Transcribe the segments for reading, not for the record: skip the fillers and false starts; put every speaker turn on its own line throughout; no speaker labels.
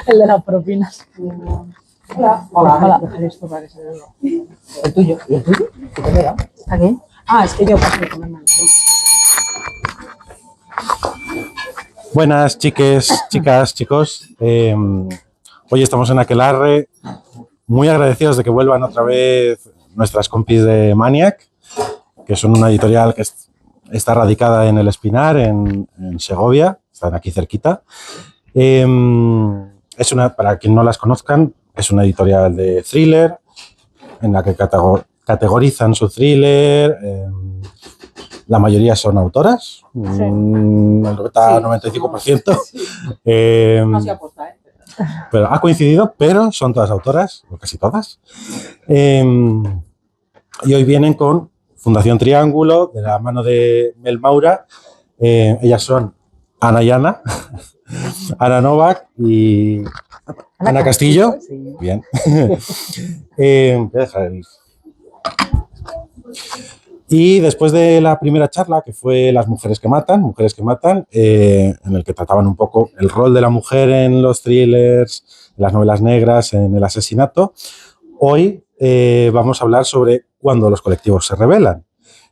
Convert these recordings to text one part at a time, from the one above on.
El de las propinas.
Hola.
Hola.
Dejar esto para que se vea. El tuyo. ¿Y el tuyo? ¿Qué te vea?
¿Está aquí? Ah, es que yo paso de comer más.
Buenas, chicas, chicos. Hoy estamos en Aquelarre, muy agradecidos de que vuelvan otra vez nuestras compis de Maniac, que son una editorial que está radicada en El Espinar, en Segovia, están aquí cerquita. Para quien no las conozcan, es una editorial de thriller, en la que categorizan su thriller. La mayoría son autoras,
Sí.
El 95%. Sí.
No se aposta, ¿eh?
Pero ha coincidido, pero son todas autoras, o casi todas. Y hoy vienen con Fundación Triángulo, de la mano de Mel Maura. Ellas son Ana y Ana, Ana Novak y Ana Castillo.
Sí.
Bien. Voy a dejar el... Y después de la primera charla, que fue Las mujeres que matan, en el que trataban un poco el rol de la mujer en los thrillers, en las novelas negras, en el asesinato, hoy vamos a hablar sobre cuando los colectivos se rebelan.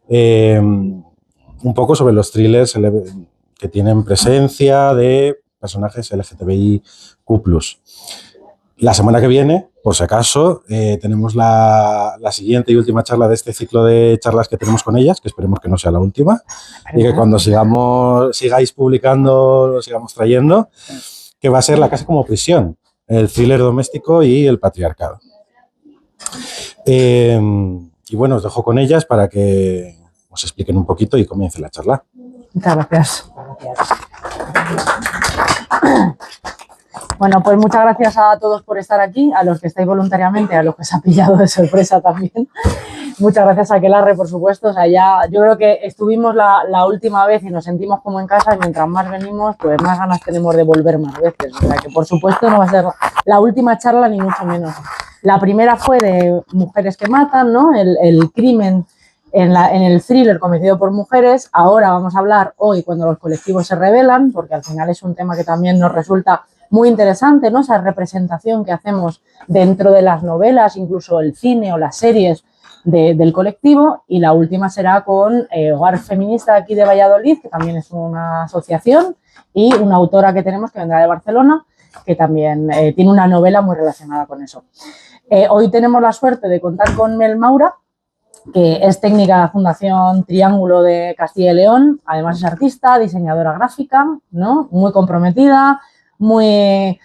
Un poco sobre los thrillers que tienen presencia de personajes LGTBIQ+. La semana que viene, por si acaso, tenemos la siguiente y última charla de este ciclo de charlas que tenemos con ellas, que esperemos que no sea la última, y que cuando sigáis publicando, lo sigamos trayendo, que va a ser La casa como prisión, el thriller doméstico y el patriarcado. Y bueno, os dejo con ellas para que os expliquen un poquito y comience la charla.
Muchas gracias. Bueno, pues muchas gracias a todos por estar aquí, a los que estáis voluntariamente, a los que se han pillado de sorpresa también. Muchas gracias a Aquelarre, por supuesto. O sea, yo creo que estuvimos la última vez y nos sentimos como en casa, y mientras más venimos, pues más ganas tenemos de volver más veces. O sea, que por supuesto no va a ser la última charla, ni mucho menos. La primera fue de Mujeres que matan, ¿no? El crimen en el thriller cometido por mujeres. Ahora vamos a hablar hoy cuando los colectivos se rebelan, porque al final es un tema que también nos resulta muy interesante, ¿no? Esa representación que hacemos dentro de las novelas, incluso el cine o las series del colectivo. Y la última será con Hogar Feminista aquí de Valladolid, que también es una asociación, y una autora que tenemos que vendrá de Barcelona, que también tiene una novela muy relacionada con eso. Hoy tenemos la suerte de contar con Mel Maura, que es técnica de la Fundación Triángulo de Castilla y León. Además es artista, diseñadora gráfica, ¿no? Muy comprometida, muy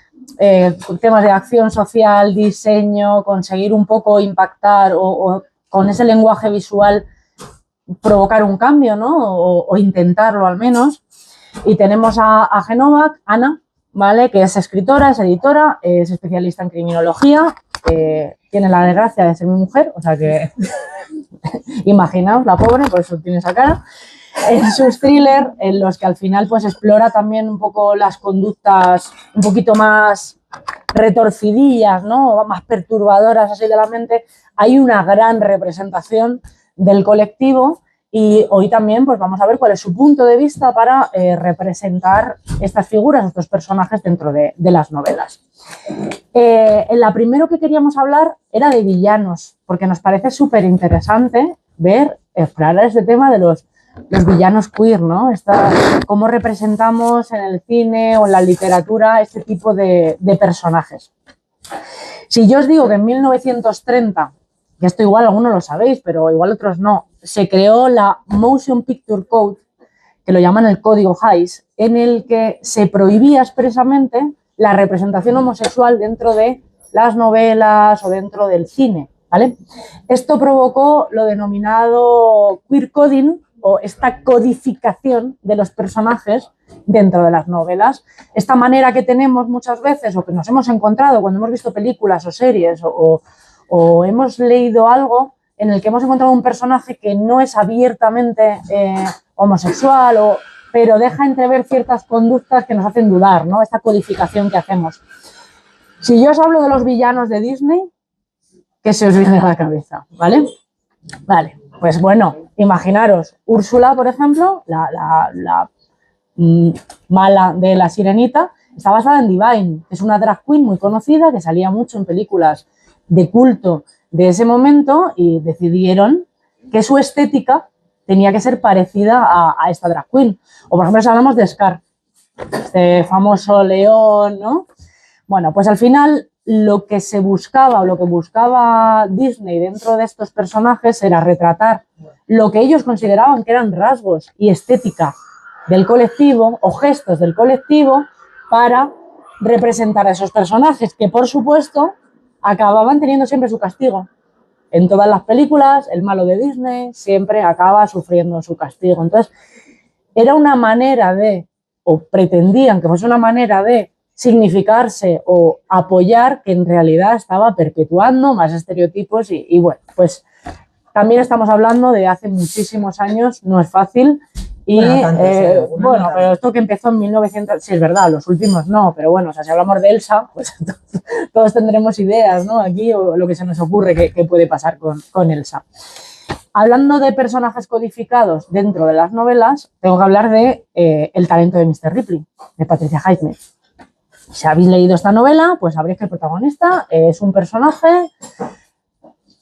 temas de acción social, diseño, conseguir un poco impactar o con ese lenguaje visual provocar un cambio, ¿no? O intentarlo al menos. Y tenemos a Genova, Ana, ¿vale? Que es escritora, es editora, es especialista en criminología, tiene la desgracia de ser mi mujer, o sea que imaginaos la pobre, por eso tiene esa cara. En sus thrillers, en los que al final pues explora también un poco las conductas un poquito más retorcidillas, ¿no? Más perturbadoras así de la mente, hay una gran representación del colectivo. Y hoy también pues vamos a ver cuál es su punto de vista para representar estas figuras, estos personajes dentro de las novelas. La primero que queríamos hablar era de villanos, porque nos parece súper interesante explorar este tema de los villanos queer, ¿no? Cómo representamos en el cine o en la literatura este tipo de personajes. Si yo os digo que en 1930, que esto igual algunos lo sabéis, pero igual otros no, se creó la Motion Picture Code, que lo llaman el Código Hays, en el que se prohibía expresamente la representación homosexual dentro de las novelas o dentro del cine, ¿vale? Esto provocó lo denominado queer coding, o esta codificación de los personajes dentro de las novelas. Esta manera que tenemos muchas veces, o que nos hemos encontrado cuando hemos visto películas o series o hemos leído algo en el que hemos encontrado un personaje que no es abiertamente homosexual, pero deja entrever ciertas conductas que nos hacen dudar, ¿no? Esta codificación que hacemos. Si yo os hablo de los villanos de Disney, ¿qué se os viene a la cabeza? ¿Vale? Vale, pues bueno, imaginaros Úrsula, por ejemplo, la mala de La Sirenita, Está basada en Divine, que es una drag queen muy conocida que salía mucho en películas de culto de ese momento y decidieron que su estética tenía que ser parecida a esta drag queen. O por ejemplo, si hablamos de Scar, este famoso león, ¿no? Bueno, pues al final lo que se buscaba o lo que buscaba Disney dentro de estos personajes era retratar lo que ellos consideraban que eran rasgos y estética del colectivo o gestos del colectivo para representar a esos personajes que, por supuesto, acababan teniendo siempre su castigo. En todas las películas, el malo de Disney siempre acaba sufriendo su castigo. Entonces, era una manera de, o pretendían que fuese una manera de significarse o apoyar que en realidad estaba perpetuando más estereotipos y bueno, pues también estamos hablando de hace muchísimos años, no es fácil. Y bueno, pero esto que empezó en 1900, sí es verdad, los últimos no, pero bueno, o sea, si hablamos de Elsa, pues todos tendremos ideas, ¿no? Aquí o lo que se nos ocurre que puede pasar con Elsa. Hablando de personajes codificados dentro de las novelas, tengo que hablar de El talento de Mr. Ripley, de Patricia Highsmith. Si habéis leído esta novela, pues sabréis que el protagonista es un personaje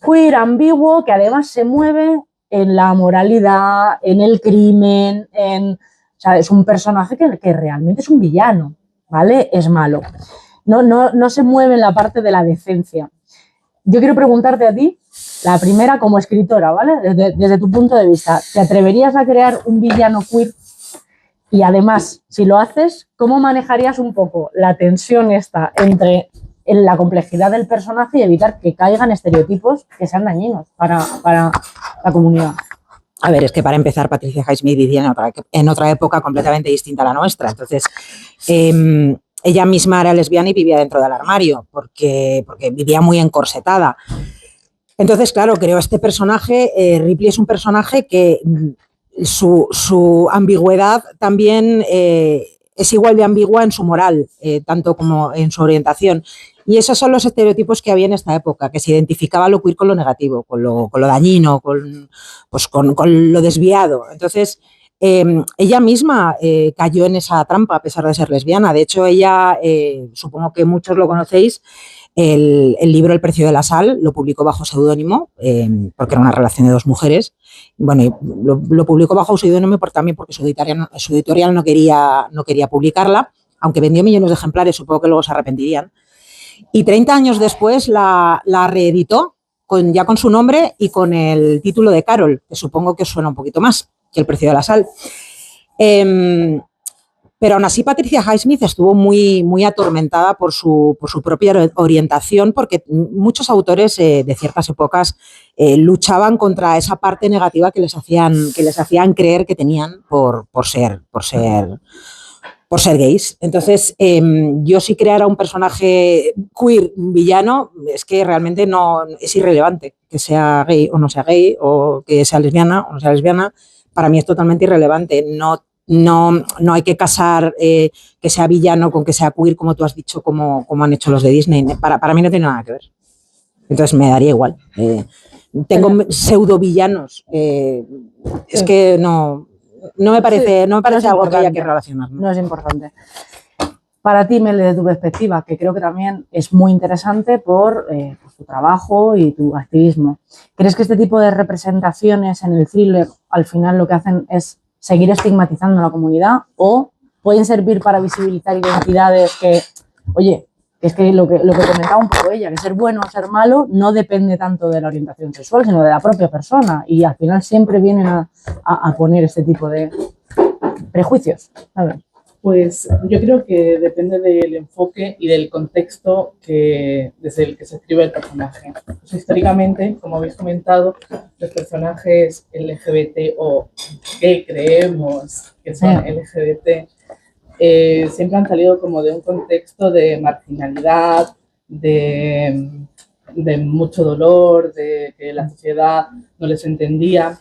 queer, ambiguo, que además se mueve en la moralidad, en el crimen, o sea, es un personaje que realmente es un villano, ¿vale? Es malo. No se mueve en la parte de la decencia. Yo quiero preguntarte a ti, la primera como escritora, ¿vale? Desde tu punto de vista, ¿te atreverías a crear un villano queer? Y además, si lo haces, ¿cómo manejarías un poco la tensión esta entre la complejidad del personaje y evitar que caigan estereotipos que sean dañinos para la comunidad?
A ver, es que para empezar, Patricia Highsmith vivía en otra época completamente distinta a la nuestra. Entonces, ella misma era lesbiana y vivía dentro del armario, porque vivía muy encorsetada. Entonces, claro, creo este personaje, Ripley es un personaje que su ambigüedad también es igual de ambigua en su moral, tanto como en su orientación. Y esos son los estereotipos que había en esta época, que se identificaba lo queer con lo negativo, con lo dañino, con lo desviado. Entonces, ella misma cayó en esa trampa a pesar de ser lesbiana. De hecho, ella, supongo que muchos lo conocéis, el libro El precio de la sal lo publicó bajo seudónimo, porque era una relación de dos mujeres. Bueno, lo publicó bajo seudónimo también porque su editorial no quería publicarla, aunque vendió millones de ejemplares, supongo que luego se arrepentirían. Y 30 años después la reeditó ya con su nombre y con el título de Carol, que supongo que os suena un poquito más que El precio de la sal. Pero aún así Patricia Highsmith estuvo muy, muy atormentada por su propia orientación, porque muchos autores de ciertas épocas luchaban contra esa parte negativa que les hacían creer que tenían por ser gays. Entonces, yo si creara un personaje queer villano, es que realmente no es irrelevante que sea gay, o que sea lesbiana o no sea lesbiana. Para mí es totalmente irrelevante. No hay que casar que sea villano con que sea queer, como tú has dicho, como han hecho los de Disney. Para mí no tiene nada que ver. Entonces me daría igual. Tengo pseudo villanos. Es que no me parece algo que haya que relacionar.
No es importante. Para ti, Mel, desde tu perspectiva, que creo que también es muy interesante por tu trabajo y tu activismo, ¿crees que este tipo de representaciones en el thriller al final lo que hacen es seguir estigmatizando a la comunidad o pueden servir para visibilizar identidades que, oye, es que lo que comentaba un poco ella, que ser bueno o ser malo no depende tanto de la orientación sexual, sino de la propia persona y al final siempre vienen a poner este tipo de prejuicios? A ver.
Pues yo creo que depende del enfoque y del contexto desde el que se escribe el personaje. Pues históricamente, como habéis comentado, los personajes LGBT o que creemos que son LGBT siempre han salido como de un contexto de marginalidad, de mucho dolor, de que la sociedad no les entendía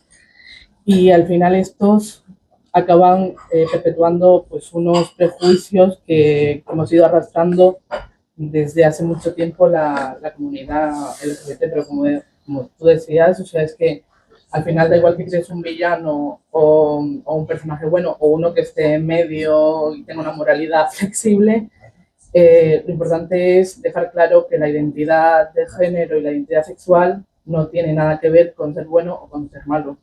y al final estos acaban perpetuando pues, unos prejuicios que hemos ido arrastrando desde hace mucho tiempo la comunidad LGBT, pero como tú decías, o sea, es que al final da igual que crees un villano o un personaje bueno o uno que esté en medio y tenga una moralidad flexible, lo importante es dejar claro que la identidad de género y la identidad sexual no tiene nada que ver con ser bueno o con ser malo.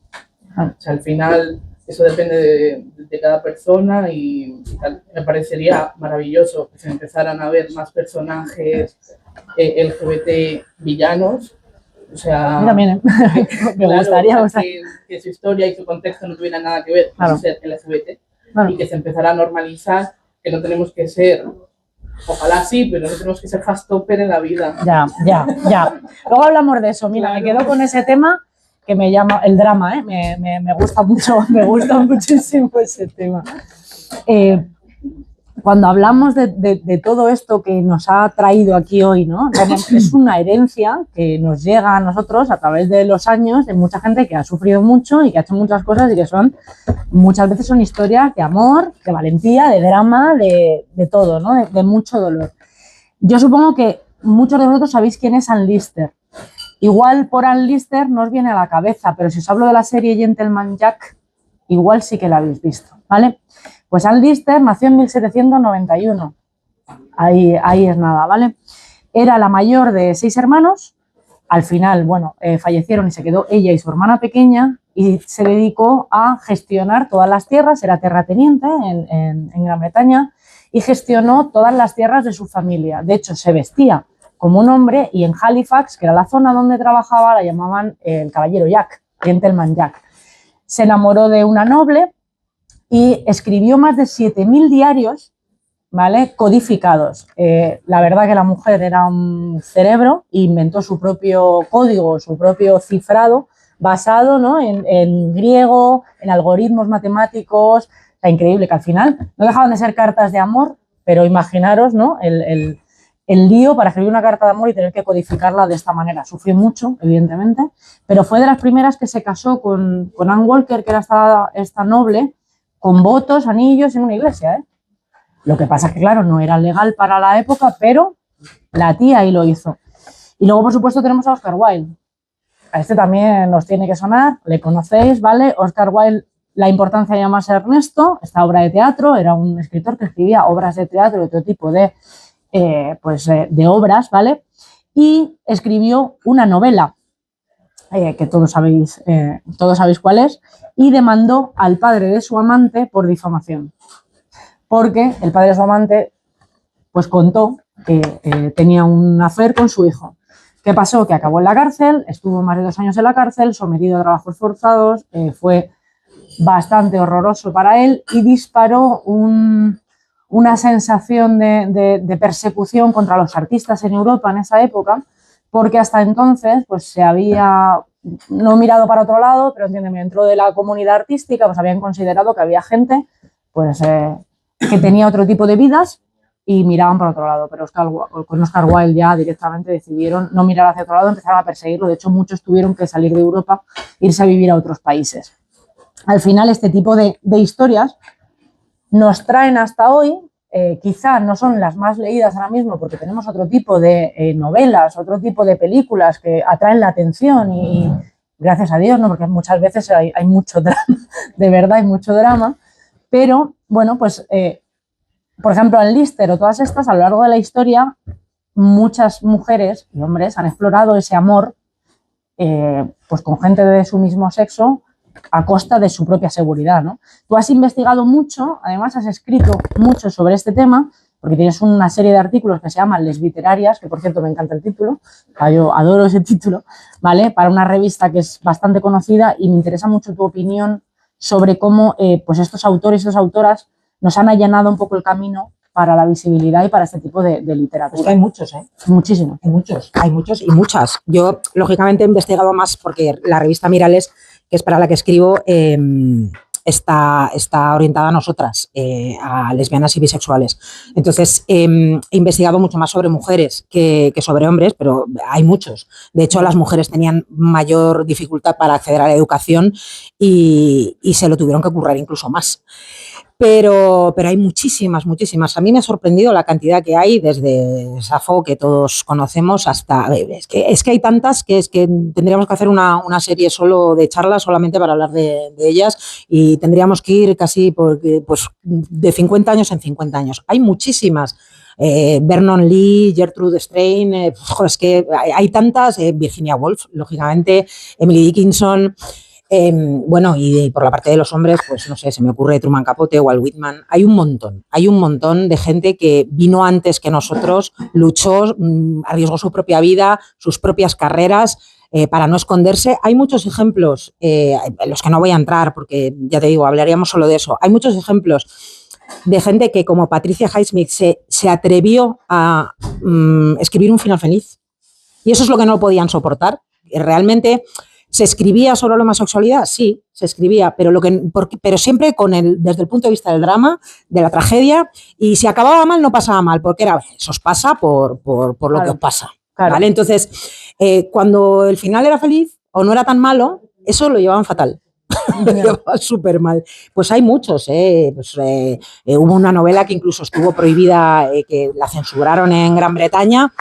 O sea, al final eso depende de cada persona y tal. Me parecería maravilloso que se empezaran a ver más personajes LGBT villanos. O sea,
Yo también, me
claro,
gustaría.
o sea, que su historia y su contexto no tuvieran nada que ver con ser LGBT y que se empezara a normalizar que no tenemos que ser, ojalá sí, pero no tenemos que ser fastopper en la vida.
Ya. Luego hablamos de eso. Mira,
Claro.
me quedo con ese tema que me llama el drama, ¿eh? Me gusta mucho, me gusta muchísimo ese tema. Cuando hablamos de todo esto que nos ha traído aquí hoy, ¿no? Es una herencia que nos llega a nosotros a través de los años de mucha gente que ha sufrido mucho y que ha hecho muchas cosas y que muchas veces son historias de amor, de valentía, de drama, de todo, ¿no? De mucho dolor. Yo supongo que muchos de vosotros sabéis quién es Ann Lister. Igual por Ann Lister no os viene a la cabeza, pero si os hablo de la serie Gentleman Jack, igual sí que la habéis visto, ¿vale? Pues Ann Lister nació en 1791. Ahí es nada, ¿vale? Era la mayor de 6 hermanos. Al final, bueno, fallecieron y se quedó ella y su hermana pequeña y se dedicó a gestionar todas las tierras. Era terrateniente en Gran Bretaña y gestionó todas las tierras de su familia. De hecho, se vestía como un hombre y en Halifax, que era la zona donde trabajaba, la llamaban el caballero Jack, Gentleman Jack. Se enamoró de una noble y escribió más de 7.000 diarios, ¿vale? Codificados. La verdad que la mujer era un cerebro, inventó su propio código, su propio cifrado, basado, ¿no? en griego, en algoritmos matemáticos. O sea, increíble que al final no dejaban de ser cartas de amor, pero imaginaros, ¿no? el lío para escribir una carta de amor y tener que codificarla de esta manera. Sufrió mucho, evidentemente, pero fue de las primeras que se casó con Anne Walker, que era esta noble, con votos, anillos en una iglesia, ¿eh? Lo que pasa es que, claro, no era legal para la época, pero la tía ahí lo hizo. Y luego, por supuesto, tenemos a Oscar Wilde. A este también nos tiene que sonar, le conocéis, ¿vale? Oscar Wilde, la importancia de llamarse Ernesto, esta obra de teatro, era un escritor que escribía obras de teatro y otro tipo de obras, ¿vale? Y escribió una novela, que todos sabéis cuál es, y demandó al padre de su amante por difamación. Porque el padre de su amante pues contó que tenía un affair con su hijo. ¿Qué pasó? Que acabó en la cárcel, estuvo más de 2 años en la cárcel, sometido a trabajos forzados, fue bastante horroroso para él y disparó una sensación de persecución contra los artistas en Europa en esa época, porque hasta entonces pues se había no mirado para otro lado, pero entiéndeme, dentro de la comunidad artística pues habían considerado que había gente pues que tenía otro tipo de vidas y miraban por otro lado, pero con Oscar Wilde ya directamente decidieron no mirar hacia otro lado, empezaron a perseguirlo. De hecho, muchos tuvieron que salir de Europa e irse a vivir a otros países. Al final, este tipo de historias nos traen hasta hoy, quizá no son las más leídas ahora mismo porque tenemos otro tipo de novelas, otro tipo de películas que atraen la atención y gracias a Dios, ¿no? Porque muchas veces hay mucho drama, de verdad hay mucho drama, pero bueno, pues por ejemplo Ann Lister o todas estas, a lo largo de la historia, muchas mujeres y hombres han explorado ese amor pues con gente de su mismo sexo a costa de su propia seguridad, ¿no? Tú has investigado mucho, además has escrito mucho sobre este tema, porque tienes una serie de artículos que se llaman Lesbiterarias, que por cierto me encanta el título, yo adoro ese título, ¿vale? Para una revista que es bastante conocida y me interesa mucho tu opinión sobre cómo pues estos autores y estas autoras nos han allanado un poco el camino para la visibilidad y para este tipo de literatura.
Pues hay muchos, ¿eh?
Muchísimo.
Hay muchos y muchas. Yo, lógicamente, he investigado más porque la revista Mirales, que es para la que escribo, está orientada a nosotras, a lesbianas y bisexuales. Entonces, he investigado mucho más sobre mujeres que sobre hombres, pero hay muchos. De hecho, las mujeres tenían mayor dificultad para acceder a la educación y se lo tuvieron que currar incluso más. Pero hay muchísimas. A mí me ha sorprendido la cantidad que hay, desde Safo, que todos conocemos, hasta... Es que hay tantas que tendríamos que hacer una serie solo de charlas solamente para hablar de ellas y tendríamos que ir casi pues, de 50 años en 50 años. Hay muchísimas. Vernon Lee, Gertrude Stein, es que hay tantas, Virginia Woolf, lógicamente, Emily Dickinson. Bueno, y por la parte de los hombres, pues no sé, se me ocurre Truman Capote, Walt Whitman. Hay un montón de gente que vino antes que nosotros, luchó, arriesgó su propia vida, sus propias carreras para no esconderse. Hay muchos ejemplos, en los que no voy a entrar porque ya te digo, hablaríamos solo de eso. Hay muchos ejemplos de gente que como Patricia Highsmith se atrevió a escribir un final feliz. Y eso es lo que no podían soportar. Realmente... ¿Se escribía sobre la homosexualidad? Sí, se escribía, pero siempre desde el punto de vista del drama, de la tragedia, y si acababa mal, no pasaba mal, porque eso os pasa por lo que os pasa. Claro. ¿Vale? Entonces, cuando el final era feliz o no era tan malo, eso lo llevaban fatal. Lo llevaban súper mal. Pues hay muchos. Hubo una novela que incluso estuvo prohibida, que la censuraron en Gran Bretaña,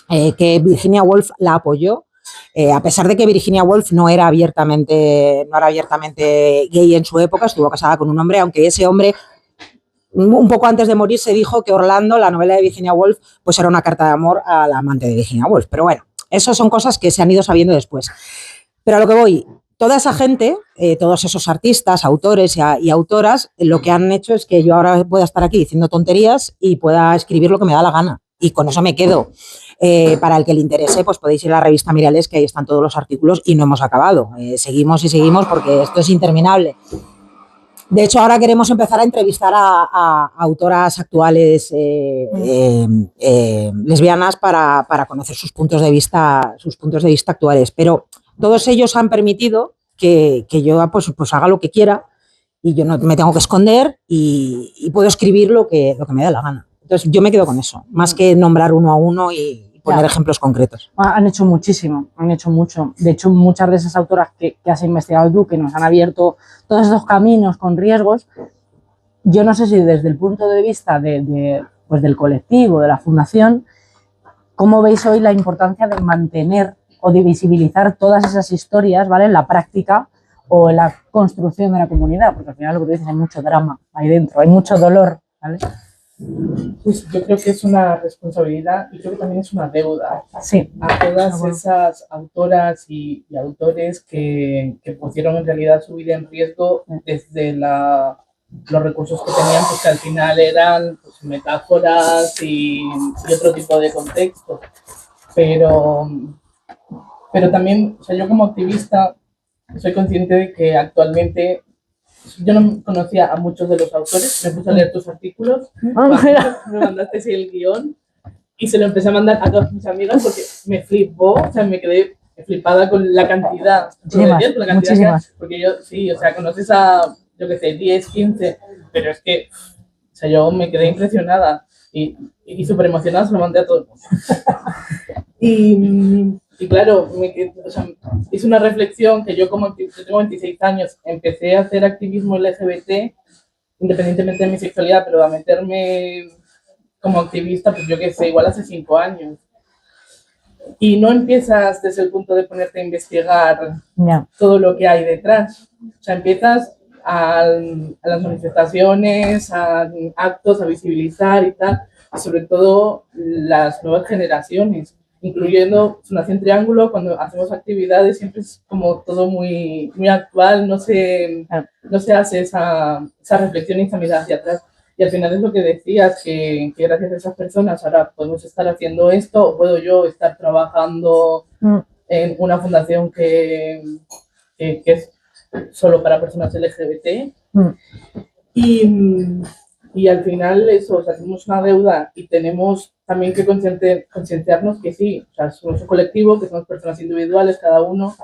que Virginia Woolf la apoyó. A pesar de que Virginia Woolf no era abiertamente gay en su época, estuvo casada con un hombre, aunque ese hombre, un poco antes de morir, se dijo que Orlando, la novela de Virginia Woolf, pues era una carta de amor a la amante de Virginia Woolf. Pero bueno, eso son cosas que se han ido sabiendo después. Pero a lo que voy, toda esa gente, todos esos artistas, autores y autoras, lo que han hecho es que yo ahora pueda estar aquí diciendo tonterías y pueda escribir lo que me da la gana. Y con eso me quedo. Para el que le interese, pues podéis ir a la revista Mirales, que ahí están todos los artículos y no hemos acabado. Seguimos y seguimos porque esto es interminable. De hecho, ahora queremos empezar a entrevistar a autoras actuales lesbianas para conocer sus puntos de vista actuales. Pero todos ellos han permitido que yo pues haga lo que quiera y yo no me tengo que esconder y puedo escribir lo que me da la gana. Entonces, yo me quedo con eso, más que nombrar uno a uno y poner ejemplos concretos.
Han hecho muchísimo, han hecho mucho. De hecho, muchas de esas autoras que has investigado tú, que nos han abierto todos esos caminos con riesgos, yo no sé si desde el punto de vista pues del colectivo, de la fundación, ¿cómo veis hoy la importancia de mantener o de visibilizar todas esas historias, ¿vale?, en la práctica o en la construcción de la comunidad? Porque al final, lo que tú dices, hay mucho drama ahí dentro, hay mucho dolor, ¿vale?
Pues yo creo que es una responsabilidad y creo que también es una deuda,
sí,
a todas esas autoras y autores que pusieron en realidad su vida en riesgo desde los recursos que tenían, pues que al final eran pues, metáforas y otro tipo de contexto. Pero también, o sea, yo como activista soy consciente de que actualmente yo no conocía a muchos de los autores, me puse a leer tus artículos, me mandaste el guión y se lo empecé a mandar a todas mis amigas porque me flipó, o sea, me quedé flipada con la cantidad,
muchísimas.
Porque yo, sí, o sea, conoces a, yo qué sé, 10, 15, pero es que, o sea, yo me quedé impresionada y súper emocionada, se lo mandé a todos. Y claro, o sea, hice una reflexión que yo tengo 26 años, empecé a hacer activismo LGBT, independientemente de mi sexualidad, pero a meterme como activista, pues yo qué sé, igual hace 5 años. Y no empiezas desde el punto de ponerte a investigar todo lo que hay detrás. O sea, empiezas a las manifestaciones, a actos, a visibilizar y tal, y sobre todo las nuevas generaciones, incluyendo Fundación Triángulo. Cuando hacemos actividades siempre es como todo muy, muy actual, no se hace esa reflexión y esa mirada hacia atrás. Y al final es lo que decías, que gracias a esas personas ahora podemos estar haciendo esto, o puedo yo estar trabajando en una fundación que es solo para personas LGBT. Y al final eso, o sea, tenemos una deuda y tenemos también que concienciarnos que sí, o sea, somos un colectivo, que somos personas individuales, cada uno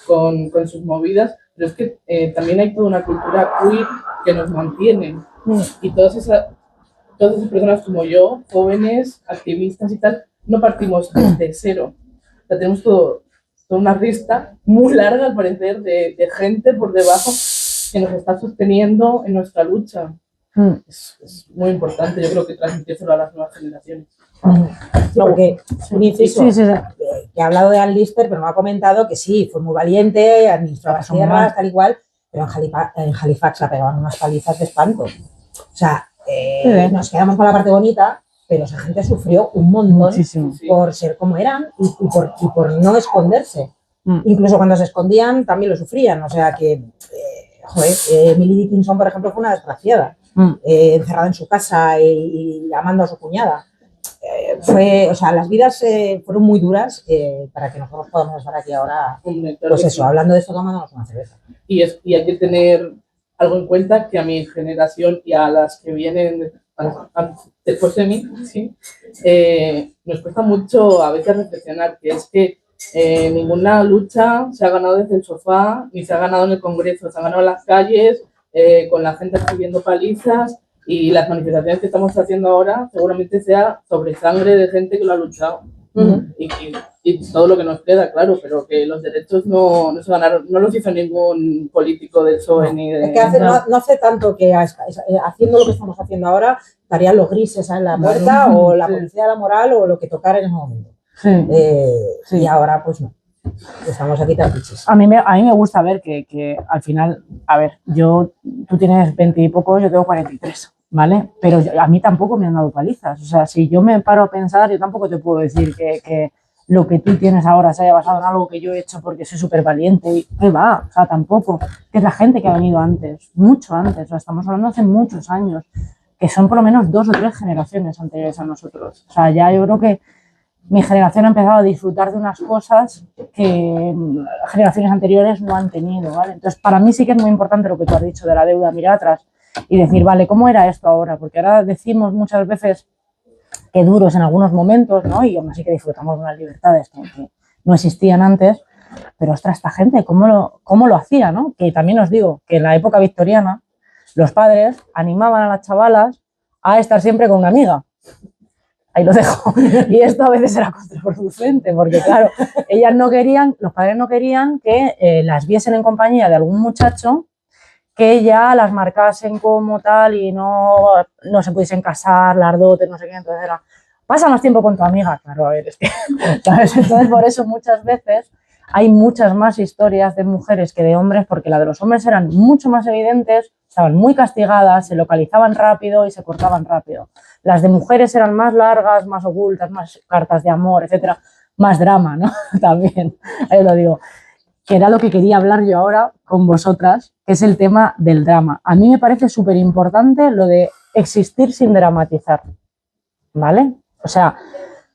con sus movidas, pero es que también hay toda una cultura queer que nos mantiene. Y todas esas personas como yo, jóvenes, activistas y tal, no partimos de cero. O sea, tenemos toda una lista muy larga, al parecer, de gente por debajo que nos está sosteniendo en nuestra lucha. Es muy importante, yo creo, que transmitírselo a las nuevas generaciones.
Sí, porque un inciso, que ha hablado de Ann Lister, pero no ha comentado que sí, fue muy valiente, administró las tierras, tal y cual, pero en Halifax la pegaban unas palizas de espanto. O sea, nos quedamos con la parte bonita, pero esa gente sufrió un montón
Muchísimo.
por ser como eran y por no esconderse. Incluso cuando se escondían también lo sufrían, o sea que, Emily Dickinson, por ejemplo, fue una desgraciada, encerrada en su casa y amando a su cuñada. Las vidas fueron muy duras para que nosotros podamos estar aquí ahora, pues eso, hablando de esto, tomándonos una cerveza.
Y hay que tener algo en cuenta, que a mi generación y a las que vienen después de mí, ¿sí? Nos cuesta mucho a veces reflexionar, que es que ninguna lucha se ha ganado desde el sofá, ni se ha ganado en el Congreso, se ha ganado en las calles, con la gente escribiendo palizas, y las manifestaciones que estamos haciendo ahora seguramente sea sobre sangre de gente que lo ha luchado. Y todo lo que nos queda, claro, pero que los derechos no se ganaron, no los hizo ningún político del PSOE ni de...
Es que no hace tanto que haciendo lo que estamos haciendo ahora estarían los grises en la puerta o la policía de la moral o lo que tocara en ese momento. Sí. Y ahora pues no, estamos aquí tan piches.
A mí me gusta ver que al final, a ver, tú tienes 20 y pocos, yo tengo 43, ¿vale? Pero a mí tampoco me han dado palizas, o sea, si yo me paro a pensar, yo tampoco te puedo decir que lo que tú tienes ahora se haya basado en algo que yo he hecho porque soy súper valiente, y ¿qué va? O sea, tampoco, que es la gente que ha venido antes, mucho antes, o sea, estamos hablando hace muchos años, que son por lo menos 2 o 3 generaciones anteriores a nosotros, o sea, ya yo creo que mi generación ha empezado a disfrutar de unas cosas que generaciones anteriores no han tenido, ¿vale? Entonces, para mí sí que es muy importante lo que tú has dicho de la deuda, mirar atrás y decir, vale, ¿cómo era esto ahora? Porque ahora decimos muchas veces que duros en algunos momentos, ¿no? Y aún así que disfrutamos de unas libertades que no existían antes, pero ostras, esta gente, ¿cómo lo hacía, no? Que también os digo que en la época victoriana los padres animaban a las chavalas a estar siempre con una amiga. Ahí lo dejo. Y esto a veces era contraproducente, porque claro, los padres no querían que las viesen en compañía de algún muchacho que ya las marcasen como tal y no se pudiesen casar, las dotes, no sé qué. Entonces era, pasa más tiempo con tu amiga. Claro, a ver, es que, ¿sabes? Entonces por eso muchas veces hay muchas más historias de mujeres que de hombres, porque la de los hombres eran mucho más evidentes, estaban muy castigadas, se localizaban rápido y se cortaban rápido. Las de mujeres eran más largas, más ocultas, más cartas de amor, etcétera, más drama, ¿no? También, ahí lo digo. Que era lo que quería hablar yo ahora con vosotras, que es el tema del drama. A mí me parece súper importante lo de existir sin dramatizar, ¿vale? O sea,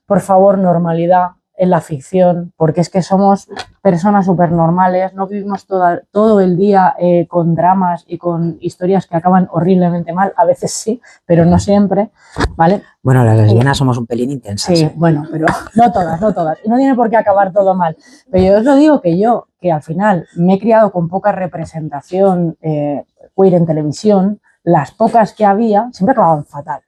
por favor, normalidad en la ficción, porque es que somos personas súper normales, no vivimos todo el día con dramas y con historias que acaban horriblemente mal, a veces sí, pero no siempre, ¿vale?
Bueno, las lesbianas somos un pelín intensas.
Sí, bueno, pero no todas, y no tiene por qué acabar todo mal, pero yo os lo digo que al final me he criado con poca representación queer en televisión, las pocas que había siempre acababan fatal.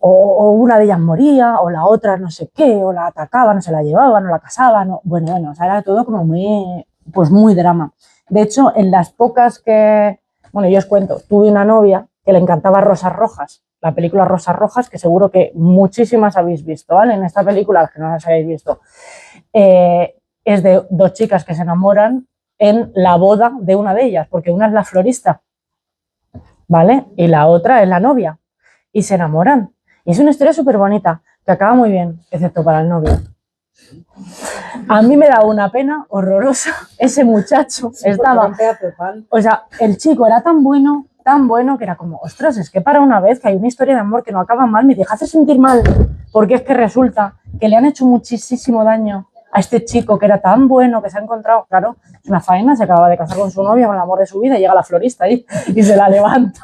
O una de ellas moría, o la otra no sé qué, o la atacaban, o se la llevaban, o la casaban, bueno, o sea, era todo como muy drama. De hecho, en las pocas que, bueno, yo os cuento, tuve una novia que le encantaba Rosas Rojas, la película Rosas Rojas, que seguro que muchísimas habéis visto, ¿vale? En esta película, las que no las habéis visto, es de 2 chicas que se enamoran en la boda de una de ellas, porque una es la florista, ¿vale? Y la otra es la novia, y se enamoran. Y es una historia súper bonita, que acaba muy bien, excepto para el novio. A mí me da una pena horrorosa. Ese muchacho estaba... O sea, el chico era tan bueno, que era como, ostras, es que para una vez que hay una historia de amor que no acaba mal, me deja hacer sentir mal, porque es que resulta que le han hecho muchísimo daño a este chico que era tan bueno, que se ha encontrado, claro, es una faena, se acaba de casar con su novia, con el amor de su vida, y llega la florista ahí y se la levanta,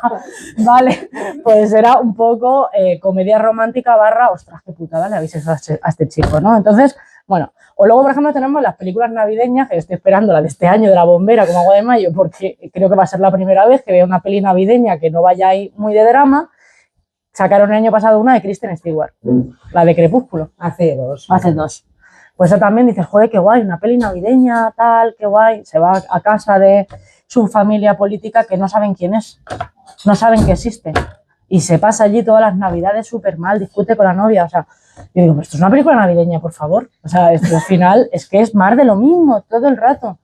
¿vale? Pues era un poco comedia romántica / ostras, qué putada le habéis hecho a este chico, ¿no? Entonces, bueno, o luego, por ejemplo, tenemos las películas navideñas, que estoy esperando la de este año de La Bombera como agua de mayo, porque creo que va a ser la primera vez que veo una peli navideña que no vaya ahí muy de drama. Sacaron el año pasado una de Kristen Stewart, la de Crepúsculo.
Hace 2.
Pues eso también dices, joder, qué guay, una peli navideña, tal, qué guay. Se va a casa de su familia política que no saben quién es, no saben que existe. Y se pasa allí todas las navidades súper mal, discute con la novia. O sea, yo digo, pues esto es una película navideña, por favor. O sea, esto al final es que es más de lo mismo todo el rato.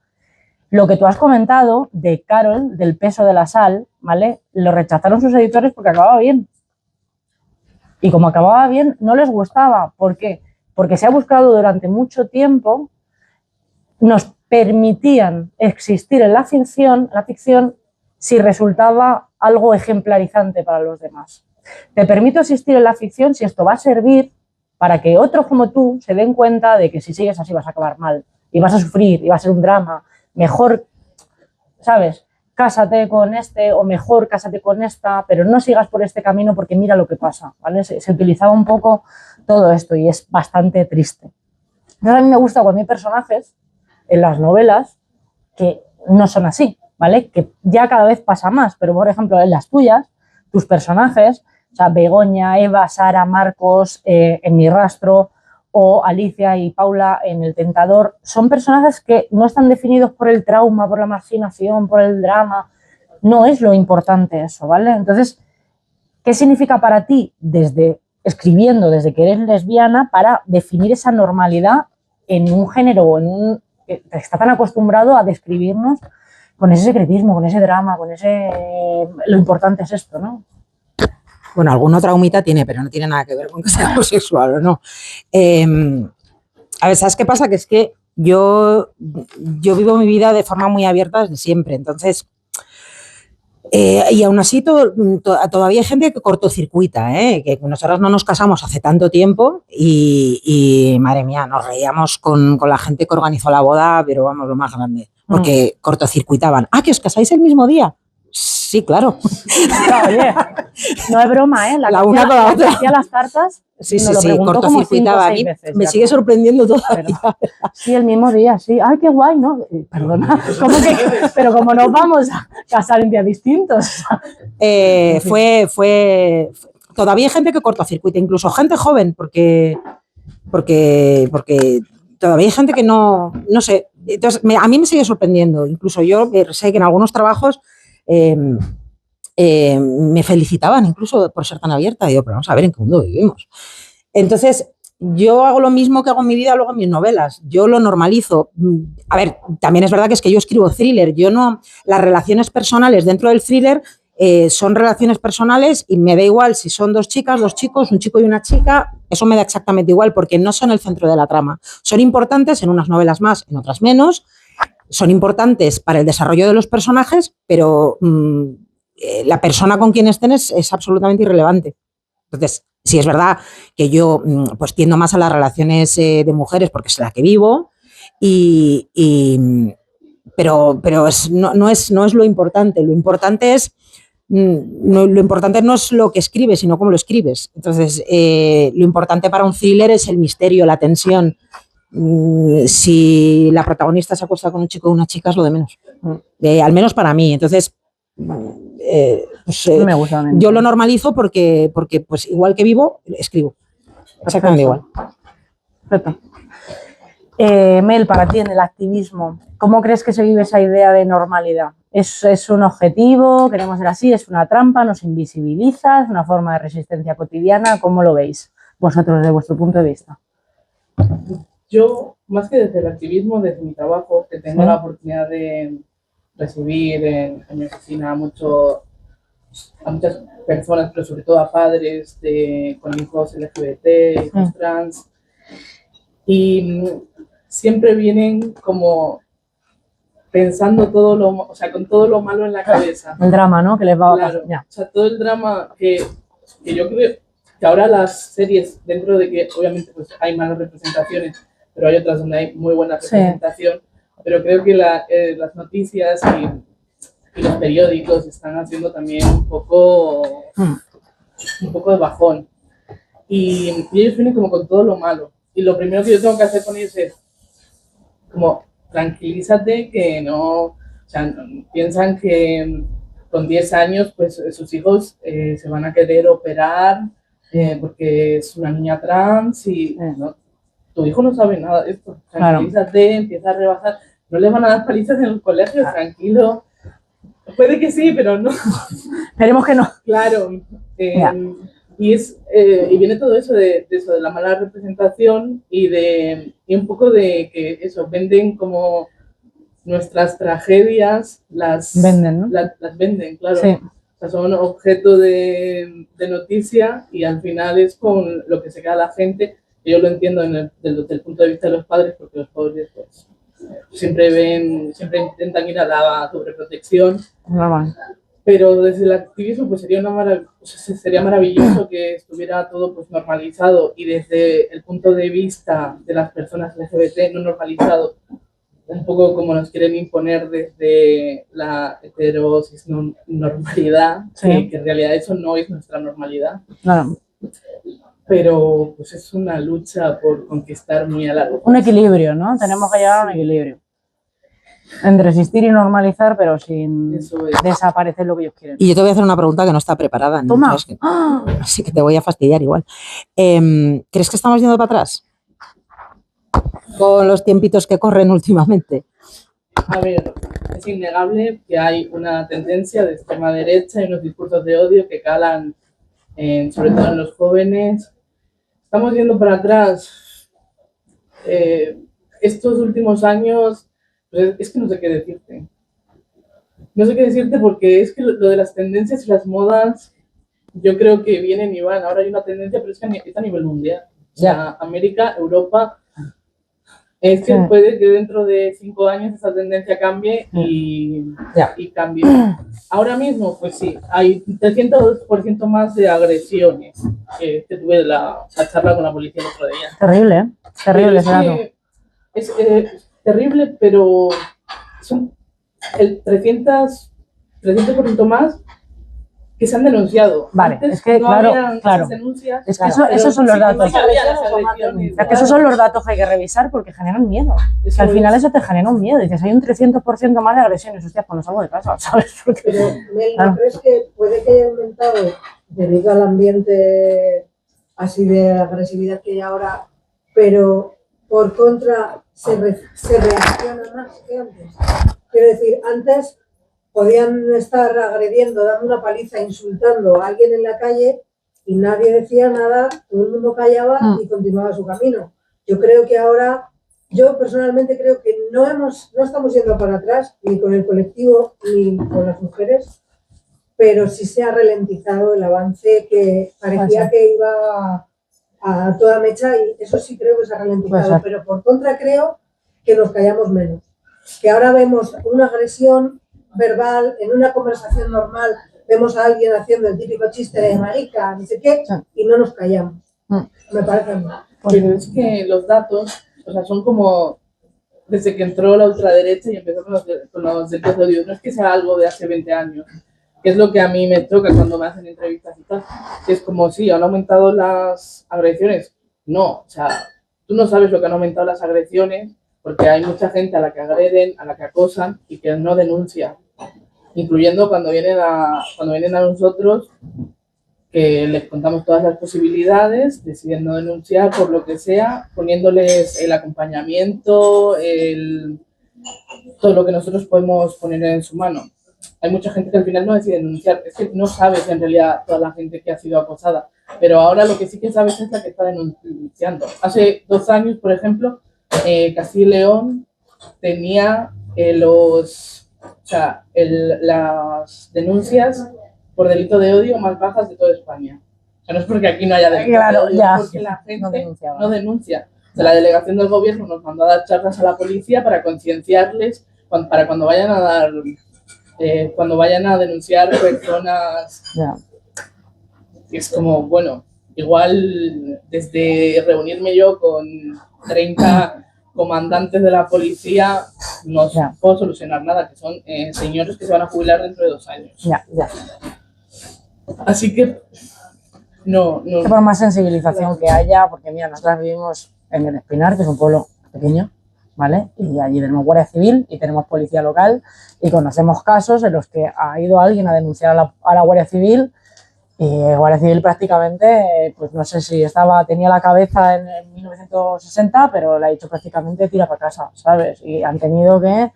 Lo que tú has comentado de Carol, del peso de la sal, ¿vale? Lo rechazaron sus editores porque acababa bien. Y como acababa bien, no les gustaba. ¿Por qué? Porque se ha buscado durante mucho tiempo, nos permitían existir en la ficción si resultaba algo ejemplarizante para los demás. Te permito existir en la ficción si esto va a servir para que otros como tú se den cuenta de que si sigues así vas a acabar mal y vas a sufrir y va a ser un drama. Mejor, ¿sabes? Cásate con este o mejor cásate con esta, pero no sigas por este camino porque mira lo que pasa, ¿vale? Se utilizaba un poco todo esto y es bastante triste. Entonces a mí me gusta cuando hay personajes en las novelas que no son así, ¿vale? Que ya cada vez pasa más, pero por ejemplo en las tuyas, tus personajes, o sea, Begoña, Eva, Sara, Marcos, en Mi Rastro, o Alicia y Paula en El Tentador, son personajes que no están definidos por el trauma, por la marginación, por el drama. No es lo importante eso, ¿vale? Entonces, ¿qué significa para ti desde escribiendo, desde que eres lesbiana, para definir esa normalidad en un género o en un que está tan acostumbrado a describirnos con ese secretismo, con ese drama, con ese... Lo importante es esto, ¿no?
Bueno, alguna traumita tiene, pero no tiene nada que ver con que sea homosexual o no. A ver, ¿sabes qué pasa? Que es que yo vivo mi vida de forma muy abierta desde siempre, entonces... y aún así todavía hay gente que cortocircuita, que nosotros no nos casamos hace tanto tiempo y madre mía, nos reíamos con la gente que organizó la boda, pero vamos, lo más grande, porque cortocircuitaban. Ah, ¿que os casáis el mismo día? Sí, claro.
Oye, no es broma, ¿eh?
La una con la otra.
Hacía las tartas,
sí,
cortocircuitaba.
A mí me sigue sorprendiendo todavía.
Sí, el mismo día, sí. Ay, qué guay, ¿no? Perdona, pero como nos vamos a casar en días distintos.
Todavía hay gente que cortocircuita, incluso gente joven, porque todavía hay gente que no sé. Entonces, a mí me sigue sorprendiendo. Incluso yo sé que en algunos trabajos me felicitaban incluso por ser tan abierta. Digo, pero vamos a ver en qué mundo vivimos. Entonces, yo hago lo mismo que hago en mi vida, luego en mis novelas. Yo lo normalizo. A ver, también es verdad que es que yo escribo thriller. Las relaciones personales dentro del thriller son relaciones personales y me da igual si son dos chicas, dos chicos, un chico y una chica. Eso me da exactamente igual porque no son el centro de la trama. Son importantes en unas novelas más, en otras menos. Son importantes para el desarrollo de los personajes, pero la persona con quien estén es absolutamente irrelevante. Entonces, sí es verdad que yo pues tiendo más a las relaciones de mujeres porque es la que vivo, pero no es lo importante. Lo importante es lo importante no es lo que escribes, sino cómo lo escribes. Entonces, lo importante para un thriller es el misterio, la tensión. Si la protagonista se acuesta con un chico o una chica es lo de menos, al menos para mí. Entonces
me gusta,
yo lo normalizo porque pues igual que vivo, escribo exactamente igual.
Perfecto. Mel, para ti en el activismo, ¿cómo crees que se vive esa idea de normalidad? ¿Es un objetivo? ¿Queremos ser así? ¿Es una trampa? ¿Nos invisibiliza? ¿Es una forma de resistencia cotidiana? ¿Cómo lo veis vosotros desde vuestro punto de vista?
Yo, más que desde el activismo, desde mi trabajo, que tengo la oportunidad de recibir en mi oficina a muchas personas, pero sobre todo a padres con hijos LGBT, hijos trans, y siempre vienen como pensando con todo lo malo en la cabeza.
El drama, ¿no? Que les va a
pasar. Claro, o sea, todo el drama que yo creo que ahora las series, dentro de que obviamente pues hay malas representaciones, pero hay otras donde hay muy buena representación, pero creo que las noticias y los periódicos están haciendo también un poco de bajón. Y ellos vienen como con todo lo malo. Y lo primero que yo tengo que hacer con ellos es como tranquilízate, que no, o sea, piensan que con 10 años pues sus hijos se van a querer operar porque es una niña trans y no, tu hijo no sabe nada de esto. Tranquilízate, claro. Empieza a rebajar. No le van a dar palizas en el colegio, tranquilo. Puede que sí, pero no.
Esperemos que no.
Claro. Y viene todo eso de la mala representación y un poco de que eso, venden como nuestras tragedias,
venden, ¿no?
Las venden, claro.
Sí.
O sea, son objeto de noticia y al final es con lo que se queda la gente. Yo lo entiendo desde el punto de vista de los padres, porque los padres pues, siempre intentan ir a la sobreprotección.
Normal.
Pero desde el activismo pues sería maravilloso que estuviera todo pues normalizado, y desde el punto de vista de las personas LGBT no normalizado, un poco como nos quieren imponer desde la heterosis normalidad,
Sí.
que en realidad eso no es nuestra normalidad.
No.
Pero pues es una lucha por conquistar muy a largo plazo.
Un equilibrio, ¿no? Tenemos que llegar a un equilibrio. Entre existir y normalizar, pero sin
Eso es.
desaparecer lo que ellos quieren.
Y yo te voy a hacer una pregunta que no está preparada. ¿No?
Toma.
¿Sabes qué? Así que te voy a fastidiar igual. ¿Crees que estamos yendo para atrás? Con los tiempitos que corren últimamente.
A ver, es innegable que hay una tendencia de extrema derecha y unos discursos de odio que calan, sobre todo en los jóvenes. Estamos yendo para atrás. Estos últimos años, pues es que no sé qué decirte. No sé qué decirte porque es que lo de las tendencias y las modas, yo creo que vienen y van. Ahora hay una tendencia, pero es que es a nivel mundial. O sea, América, Europa. Es que puede que dentro de 5 años esa tendencia cambie y cambie. Ahora mismo, pues sí, hay 300% más de agresiones. Que tuve la charla con la policía el otro día.
Terrible, ¿eh? Terrible ese dato.
Es terrible, pero son el 300% más que se han denunciado.
Vale,
antes
es que
no
claro,
habían
claro.
esas denuncias.
Es que
Claro,
esos son los
pero sí
datos.
que había las agresiones.
Es que esos son los datos que hay que revisar porque generan miedo.
Eso
Que al final
es.
eso te genera un miedo. Dices, hay un 300% más de agresiones. Hostia, pues no salgo de casa, ¿sabes? Porque,
Pero, Mel,
claro.
¿no crees que puede que haya aumentado debido al ambiente así de agresividad que hay ahora, pero por contra se reacciona más que antes? Quiero decir, antes podían estar agrediendo, dando una paliza, insultando a alguien en la calle y nadie decía nada, todo el mundo callaba y continuaba su camino. Yo creo que ahora, yo personalmente creo que no estamos yendo para atrás, ni con el colectivo, ni con las mujeres, pero sí se ha ralentizado el avance que parecía que iba a toda mecha, y eso sí creo que se ha ralentizado, pero por contra creo que nos callamos menos. Que ahora vemos una agresión verbal en una conversación normal, vemos a alguien haciendo el típico chiste de marica, no sé qué, y no nos callamos. Me parece a mí.
Pero es que los datos, o sea, son como desde que entró la ultraderecha y empezó con los delitos de odio. No es que sea algo de hace 20 años, que es lo que a mí me toca cuando me hacen entrevistas y tal. Que es como, sí, han aumentado las agresiones. No, o sea, tú no sabes lo que han aumentado las agresiones porque hay mucha gente a la que agreden, a la que acosan y que no denuncia. Incluyendo cuando vienen a nosotros, que les contamos todas las posibilidades, deciden no denunciar por lo que sea, poniéndoles el acompañamiento, todo lo que nosotros podemos poner en su mano. Hay mucha gente que al final no decide denunciar, es que no sabes en realidad toda la gente que ha sido acosada, pero ahora lo que sí que sabes es la que está denunciando. Hace 2 años, por ejemplo, Castilla y León tenía las denuncias por delito de odio más bajas de toda España. O sea, no es porque aquí no haya delito de odio, es porque la gente no denuncia. O sea, la delegación del gobierno nos mandó a dar charlas a la policía para concienciarles para cuando vayan a denunciar personas. Es como, bueno, igual desde reunirme yo con 30 comandantes de la policía no puedo solucionar nada, que son señores que se van a jubilar dentro de 2 años. Así que no.
Por más sensibilización que haya, porque mira, nosotros vivimos en el Espinar, que es un pueblo pequeño, ¿vale? Y allí tenemos Guardia Civil y tenemos policía local y conocemos casos en los que ha ido alguien a denunciar a la Guardia Civil y Guardia Civil prácticamente, pues no sé si tenía la cabeza en 1960, pero le ha dicho prácticamente tira para casa, ¿sabes? Y han tenido que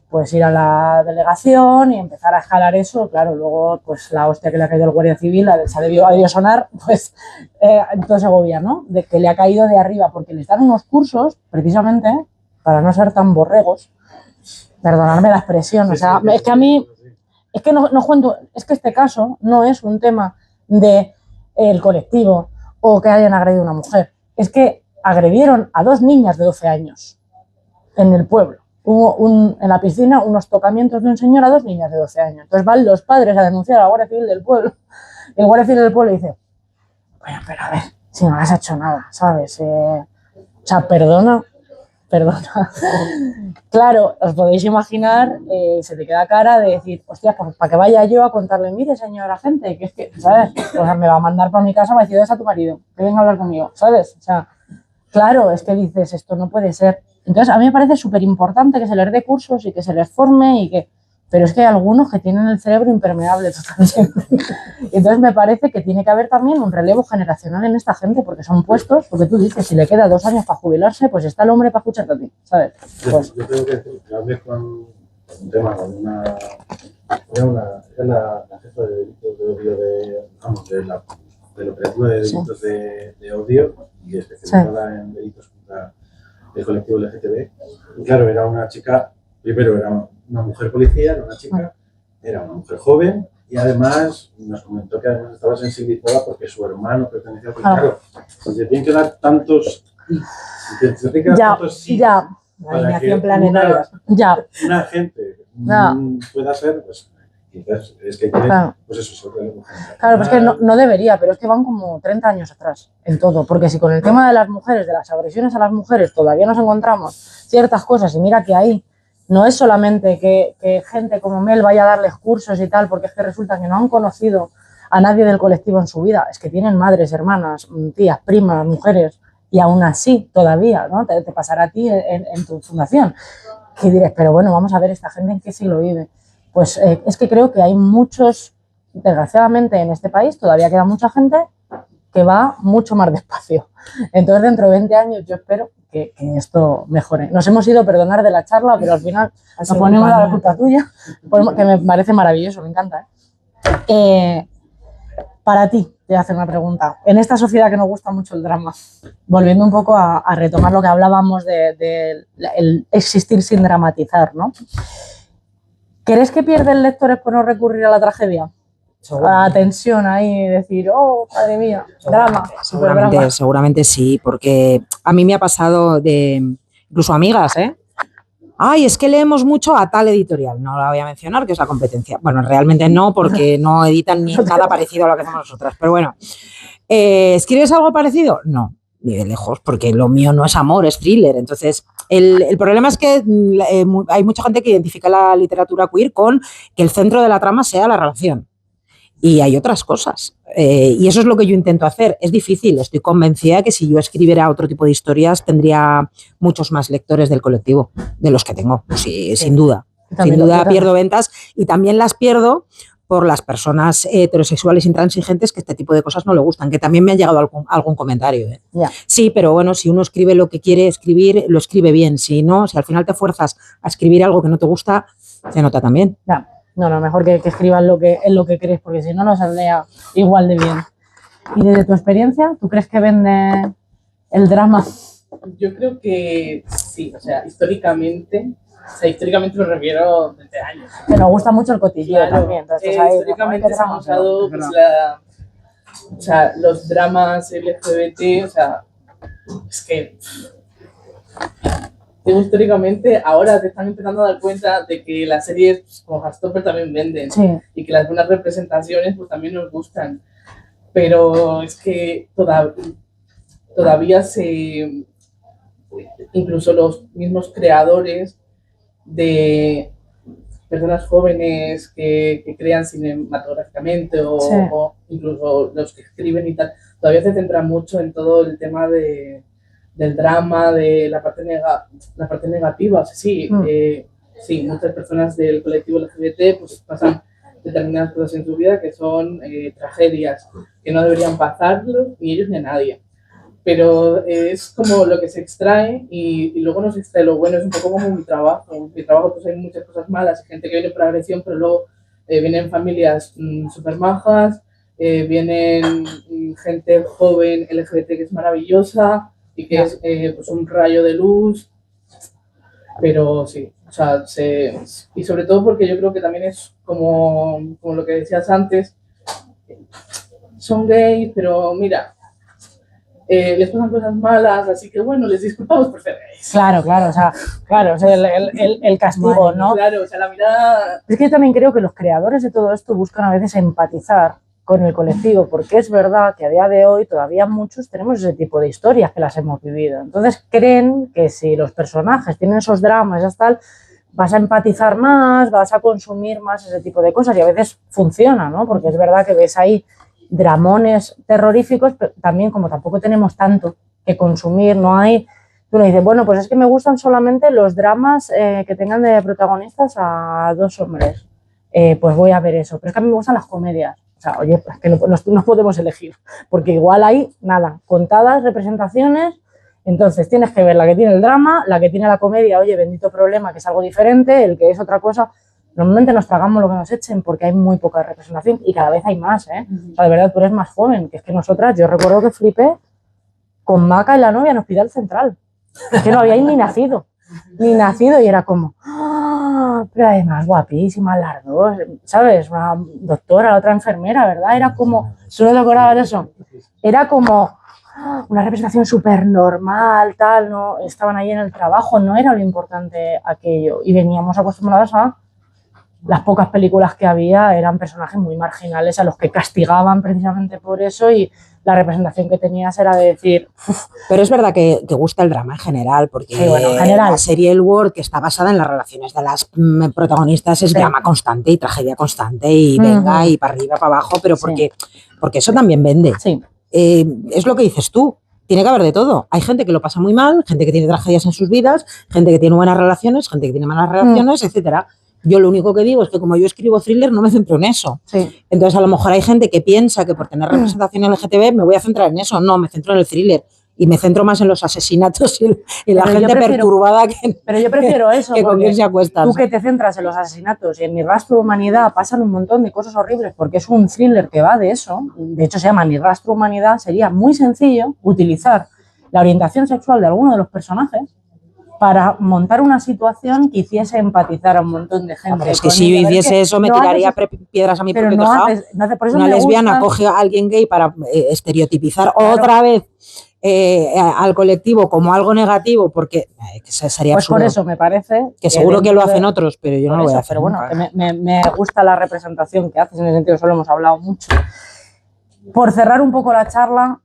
pues ir a la delegación y empezar a escalar eso. Claro, luego pues la hostia que le ha caído al Guardia Civil se ha debido sonar pues en todo Segovia, ¿no? De que le ha caído de arriba, porque les dan unos cursos precisamente para no ser tan borregos, perdonadme la expresión, o sea, es que a mí es que no cuento, es que este caso no es un tema de el colectivo o que hayan agredido a una mujer, es que agredieron a 2 niñas de 12 años en el pueblo. Hubo en la piscina unos tocamientos de un señor a 2 niñas de 12 años. Entonces van los padres a denunciar a la Guardia Civil del pueblo. Y el Guardia Civil del pueblo dice, bueno, pero a ver, si no has hecho nada, ¿sabes? O sea, perdona. Claro, os podéis imaginar, se te queda cara de decir, hostia, pues para que vaya yo a contarle, mire, señora gente, que es que, ¿sabes? O sea, me va a mandar para mi casa, me va a decir, ¿dónde está tu marido? Que venga a hablar conmigo, ¿sabes? O sea, claro, es que dices, esto no puede ser. Entonces, a mí me parece súper importante que se les dé cursos y que se les forme y que... Pero es que hay algunos que tienen el cerebro impermeable totalmente. Entonces me parece que tiene que haber también un relevo generacional en esta gente, porque son puestos, porque tú dices, si le queda 2 años para jubilarse, pues está el hombre para escucharte a ti, ¿sabes? Pues,
Yo tengo que decir que hablé con un tema, con la jefa de delitos de odio del operativo de delitos de odio y especializada en delitos contra el colectivo LGTB. Y claro, era una chica, primero era una mujer policía, era una chica, era una mujer joven y además nos comentó que además estaba sensibilizada porque su hermano pertenecía a... Claro, si se tienen que dar tantos...
Ya.
Alineación planetaria.
Una gente pueda ser, pues quizás es que tiene, pues eso,
claro, pues que no debería, pero es que van como 30 años atrás en todo, porque si con el tema de las mujeres, de las agresiones a las mujeres, todavía nos encontramos ciertas cosas, y mira que ahí no es solamente que gente como Mel vaya a darles cursos y tal, porque es que resulta que no han conocido a nadie del colectivo en su vida, es que tienen madres, hermanas, tías, primas, mujeres, y aún así todavía, ¿no? Te pasará a ti en tu fundación, que diréis, pero bueno, vamos a ver esta gente en qué siglo vive. Pues es que creo que hay muchos, desgraciadamente en este país todavía queda mucha gente que va mucho más despacio. Entonces dentro de 20 años yo espero que esto mejore. Nos hemos ido a perdonar de la charla, pero al final nos ponemos a la culpa tuya, que me parece maravilloso, me encanta. Para ti, te voy a hacer una pregunta. En esta sociedad que nos gusta mucho el drama, volviendo un poco a retomar lo que hablábamos de el existir sin dramatizar, ¿no? ¿Crees que pierden lectores por no recurrir a la tragedia? A la tensión ahí, decir, oh, madre mía, drama,
Seguramente sí, porque a mí me ha pasado de incluso amigas, ay, es que leemos mucho a tal editorial, no la voy a mencionar, que es la competencia. Bueno, realmente no, porque no editan ni nada parecido a lo que hacemos nosotras, pero bueno, ¿escribes algo parecido? No, ni de lejos, porque lo mío no es amor, es thriller. Entonces, el problema es que hay mucha gente que identifica la literatura queer con que el centro de la trama sea la relación. Y hay otras cosas. Y eso es lo que yo intento hacer. Es difícil. Estoy convencida que si yo escribiera otro tipo de historias tendría muchos más lectores del colectivo de los que tengo. Sí, sin duda. Sin duda pierdo ventas y también las pierdo por las personas heterosexuales intransigentes que este tipo de cosas no le gustan, que también me han llegado algún comentario.
Yeah.
Sí, pero bueno, si uno escribe lo que quiere escribir, lo escribe bien. Si no, si al final te fuerzas a escribir algo que no te gusta, se nota también.
Yeah. No, mejor que escribas en lo que crees, porque si no, no saldría igual de bien. Y desde tu experiencia, ¿tú crees que vende el drama?
Yo creo que sí, o sea, históricamente me refiero desde años.
Que nos gusta mucho el cotilleo, claro, también. Entonces,
históricamente se han usado pues, los dramas LGBT, o sea, es que... históricamente ahora te están empezando a dar cuenta de que las series pues, como Heartstopper también venden, sí, y que las buenas representaciones pues también nos gustan, pero es que todavía incluso los mismos creadores de personas jóvenes que crean cinematográficamente o incluso los que escriben y tal, todavía se centran mucho en todo el tema del drama, de la parte negativa. O sea, sí, sí, muchas personas del colectivo LGBT pues, pasan determinadas cosas en su vida que son tragedias, que no deberían pasarlo ni ellos ni a nadie. Pero es como lo que se extrae y luego no se extrae lo bueno, es un poco como mi trabajo. En mi trabajo pues hay muchas cosas malas, gente que viene por agresión, pero luego vienen familias súper majas, vienen gente joven LGBT que es maravillosa, y que es pues un rayo de luz, pero sí, o sea, y sobre todo porque yo creo que también es como lo que decías antes, son gays, pero mira, les pasan cosas malas, así que bueno, les disculpamos por ser gays.
Claro, o sea, el castigo, ¿no?
Claro, o sea, la mirada...
Es que yo también creo que los creadores de todo esto buscan a veces empatizar con el colectivo, porque es verdad que a día de hoy todavía muchos tenemos ese tipo de historias que las hemos vivido. Entonces creen que si los personajes tienen esos dramas y tal, vas a empatizar más, vas a consumir más ese tipo de cosas y a veces funciona, ¿no? Porque es verdad que ves ahí dramones terroríficos, pero también como tampoco tenemos tanto que consumir, no hay... Tú le dices, bueno, pues es que me gustan solamente los dramas que tengan de protagonistas a dos hombres. Pues voy a ver eso. Pero es que a mí me gustan las comedias. O sea, oye, es que no podemos elegir, porque igual hay, nada, contadas representaciones, entonces tienes que ver la que tiene el drama, la que tiene la comedia, oye, bendito problema, que es algo diferente, el que es otra cosa. Normalmente nos tragamos lo que nos echen porque hay muy poca representación y cada vez hay más, ¿eh? O sea, de verdad, tú eres más joven, que es que nosotras, yo recuerdo que flipé con Maca y la novia en Hospital Central, es que no habíais ni nacido y era como... Pero además guapísimas las dos, ¿sabes? Una doctora, la otra enfermera, ¿verdad? Era como, ¿tú no te acordabas de eso? Era como una representación súper normal, tal, ¿no? Estaban ahí en el trabajo, no era lo importante aquello. Y veníamos acostumbrados a las pocas películas que había, eran personajes muy marginales a los que castigaban precisamente por eso y la representación que tenías era de decir... Uf.
Pero es verdad que gusta el drama en general, porque
sí, bueno, en general.
La serie El Word, que está basada en las relaciones de las protagonistas, es drama constante y tragedia constante y venga y para arriba, para abajo, pero porque eso también vende.
Sí.
Es lo que dices tú. Tiene que haber de todo. Hay gente que lo pasa muy mal, gente que tiene tragedias en sus vidas, gente que tiene buenas relaciones, gente que tiene malas relaciones, etcétera. Yo lo único que digo es que como yo escribo thriller no me centro en eso.
Sí.
Entonces a lo mejor hay gente que piensa que por tener representación LGTB me voy a centrar en eso. No, me centro en el thriller y me centro más en los asesinatos y la gente perturbada que...
Pero yo prefiero eso,
que con quien se acuesta.
Tú que te centras en los asesinatos y en Mi rastro de humanidad pasan un montón de cosas horribles porque es un thriller que va de eso. De hecho se llama Mi rastro de humanidad. Sería muy sencillo utilizar la orientación sexual de alguno de los personajes para montar una situación que hiciese empatizar a un montón de gente.
Pero es que si yo hiciese eso me tiraría piedras a mi propio tejado.
Por eso
una lesbiana coge a alguien gay para estereotipizar otra vez al colectivo como algo negativo, porque sería
pues
absurdo.
Por eso me parece
que seguro que lo hacen otros, pero yo no lo voy a hacer.
Pero bueno, me gusta la representación que haces, en ese sentido, eso lo hemos hablado mucho. Por cerrar un poco la charla,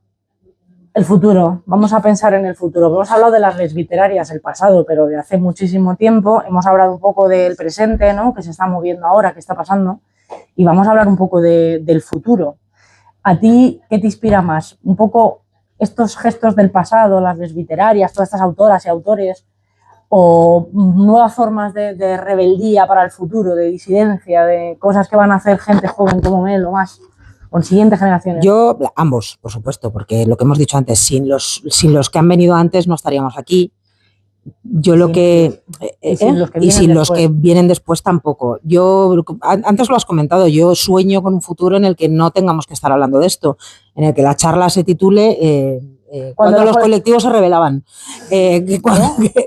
el futuro, vamos a pensar en el futuro. Hemos hablado de las lesbiterarias, el pasado, pero de hace muchísimo tiempo. Hemos hablado un poco del presente, ¿no? Que se está moviendo ahora, qué está pasando. Y vamos a hablar un poco del futuro. ¿A ti qué te inspira más? Un poco estos gestos del pasado, las lesbiterarias, todas estas autoras y autores, o nuevas formas de rebeldía para el futuro, de disidencia, de cosas que van a hacer gente joven como Mel o más. Con siguientes generaciones.
Yo, ambos, por supuesto, porque lo que hemos dicho antes, sin los que han venido antes no estaríamos aquí. Yo lo que...
Y sin los
que vienen después tampoco. Yo, antes lo has comentado, yo sueño con un futuro en el que no tengamos que estar hablando de esto, en el que la charla se titule... cuando los colectivos se rebelaban.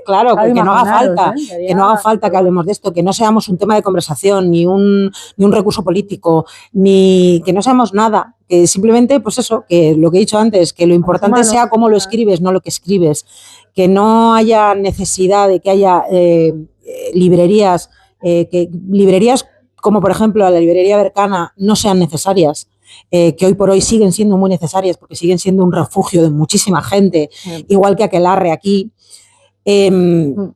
Claro, que no haga falta, que hablemos de esto, que no seamos un tema de conversación, ni un recurso político, ni que no seamos nada, que simplemente, pues eso, que lo que he dicho antes, que lo importante sea cómo lo escribes, no lo que escribes, que no haya necesidad de que haya librerías como por ejemplo la librería Berkana no sean necesarias. Que hoy por hoy siguen siendo muy necesarias porque siguen siendo un refugio de muchísima gente, igual que Aquelarre aquí, que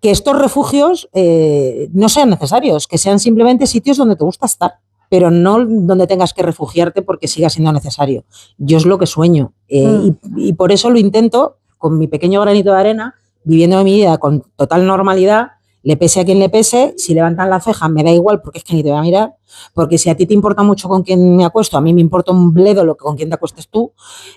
estos refugios no sean necesarios, que sean simplemente sitios donde te gusta estar, pero no donde tengas que refugiarte porque siga siendo necesario. Yo es lo que sueño y por eso lo intento con mi pequeño granito de arena, viviendo mi vida con total normalidad. Le pese a quien le pese, si levantan la ceja me da igual porque es que ni te voy a mirar, porque si a ti te importa mucho con quién me acuesto, a mí me importa un bledo con quién te acuestes tú.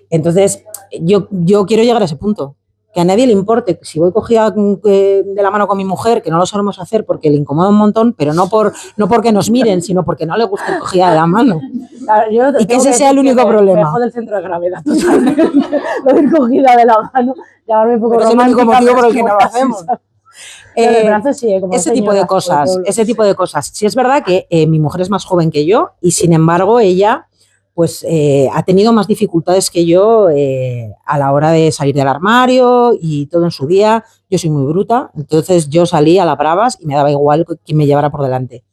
Entonces yo quiero llegar a ese punto, que a nadie le importe, si voy cogida de la mano con mi mujer, que no lo solemos hacer porque le incomoda un montón, pero no porque nos miren, sino porque no le gusta cogida de la mano. Claro, y que ese sea el único problema.
Me jode el centro de gravedad totalmente, lo de cogida de la mano, llamarme un poco
pero es el único motivo por el que no lo hacemos.
De brazos sí, como
ese tipo de
señora,
cosas,
pueblo,
ese tipo de cosas. Sí es verdad que mi mujer es más joven que yo y sin embargo ella pues ha tenido más dificultades que yo a la hora de salir del armario y todo en su día. Yo soy muy bruta, entonces yo salí a las bravas y me daba igual quién me llevara por delante.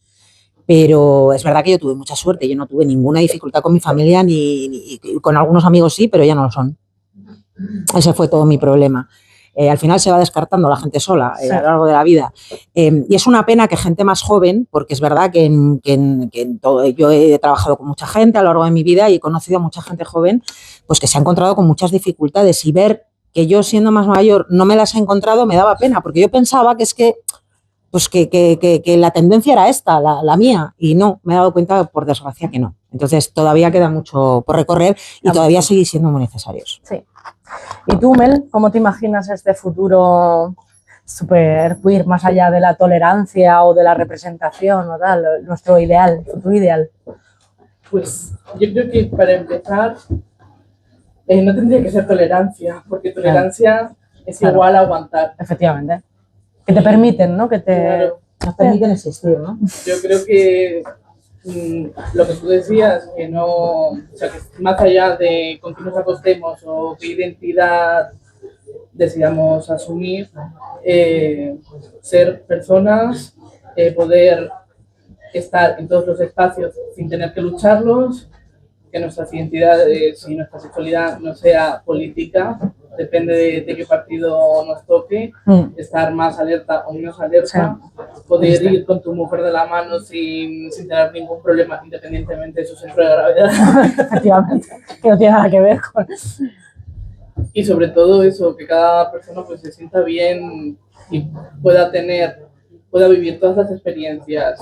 Pero es verdad que yo tuve mucha suerte, yo no tuve ninguna dificultad con mi familia, ni con algunos amigos sí, pero ya no lo son. Ese fue todo mi problema. Al final se va descartando la gente sola a lo largo de la vida. Y es una pena que gente más joven, porque es verdad que, yo he trabajado con mucha gente a lo largo de mi vida y he conocido a mucha gente joven, pues que se ha encontrado con muchas dificultades y ver que yo siendo más mayor no me las he encontrado me daba pena, porque yo pensaba que es que pues que la tendencia era esta, la mía, y no, me he dado cuenta, por desgracia, que no. Entonces, todavía queda mucho por recorrer y todavía siguen siendo muy necesarios.
Sí. ¿Y tú, Mel, cómo te imaginas este futuro super queer, más allá de la tolerancia o de la representación o tal, nuestro ideal, futuro ideal?
Pues yo creo que para empezar no tendría que ser tolerancia, porque tolerancia es igual a aguantar.
Efectivamente. Que te permiten, ¿no? Que te
nos permiten existir, ¿no?
Yo creo que lo que tú decías, que no, o sea, que más allá de con quién nos acostemos o qué identidad decidamos asumir, ser personas, poder estar en todos los espacios sin tener que lucharlos, que nuestras identidades y nuestra sexualidad no sea política, depende de qué partido nos toque, estar más alerta o menos alerta, poder ir con tu mujer de la mano sin tener ningún problema, independientemente de su centro de gravedad.
Efectivamente, que no tiene nada que ver con...
Y sobre todo eso, que cada persona pues se sienta bien y pueda vivir todas las experiencias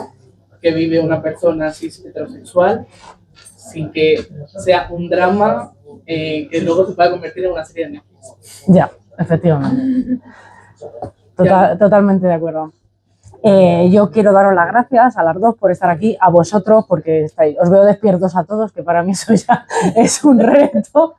que vive una persona cis heterosexual, sin que sea un drama que luego se pueda convertir en una serie de Netflix.
Ya, efectivamente. Totalmente de acuerdo. Yo quiero daros las gracias a las dos por estar aquí, a vosotros porque os veo despiertos a todos, que para mí eso ya es un reto.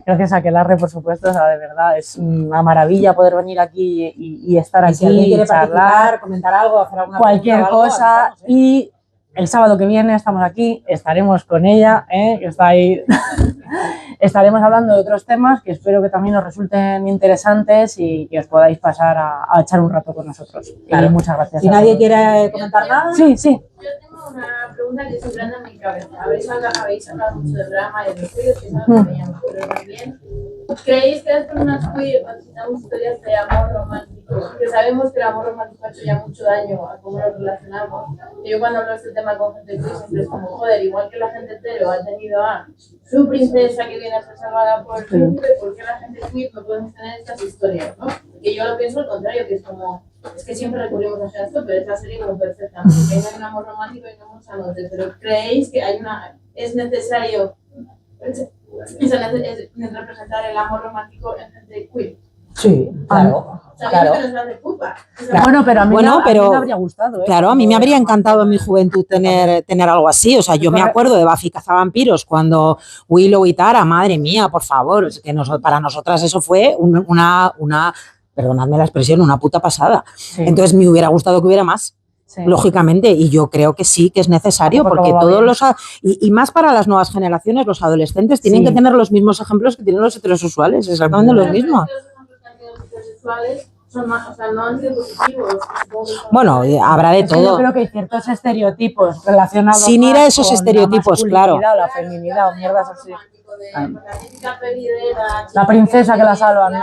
Gracias a Aquelarre, por supuesto, o sea, de verdad es una maravilla poder venir aquí y estar aquí,
si alguien quiere
charlar,
comentar algo, hacer alguna
cualquier cosa. Y el sábado que viene estamos aquí, estaremos con ella, que está ahí. Estaremos hablando de otros temas que espero que también os resulten interesantes y que os podáis pasar a echar un rato con nosotros. Claro. Y muchas gracias.
Si nadie quiere comentar nada.
Sí, sí.
Yo tengo una pregunta que siempre anda en mi cabeza. Habéis hablado mucho del drama y de los estudios, que es algo que me llama, pero también ¿creéis que las personas queer necesitamos historias de amor romántico? Porque sabemos que el amor romántico ha hecho ya mucho daño a cómo nos relacionamos. Y yo cuando hablo de este tema con gente queer siempre es como, joder, igual que la gente hetero ha tenido a su princesa que viene a ser salvada por el príncipe, ¿por qué la gente queer no podemos tener estas historias, no? Que yo lo pienso al contrario, que es como, es que siempre recurrimos a esto, pero es la serie como perfecta, porque hay un amor romántico y no mucha noche, pero ¿creéis que es necesario representar el amor romántico en gente queer?
Sí, claro.
Claro. Que nos hace pupa.
Bueno, pero a mí me habría gustado.
Claro, a mí me habría encantado en mi juventud tener algo así. O sea, yo me acuerdo de Buffy Cazavampiros cuando Willow y Tara, madre mía, por favor, es que para nosotras eso fue una perdonadme la expresión, una puta pasada. Sí. Entonces me hubiera gustado que hubiera más. Sí. Lógicamente, y yo creo que sí que es necesario, porque todos los y más para las nuevas generaciones, los adolescentes tienen que tener los mismos ejemplos que tienen los heterosexuales, exactamente los mismos.
Son más, o sea, no han sido positivos.
Bueno, habrá de todo.
Yo creo que hay ciertos estereotipos relacionados
sin ir a esos estereotipos, claro.
La feminidad o mierdas así. La princesa que la salva, ¿no?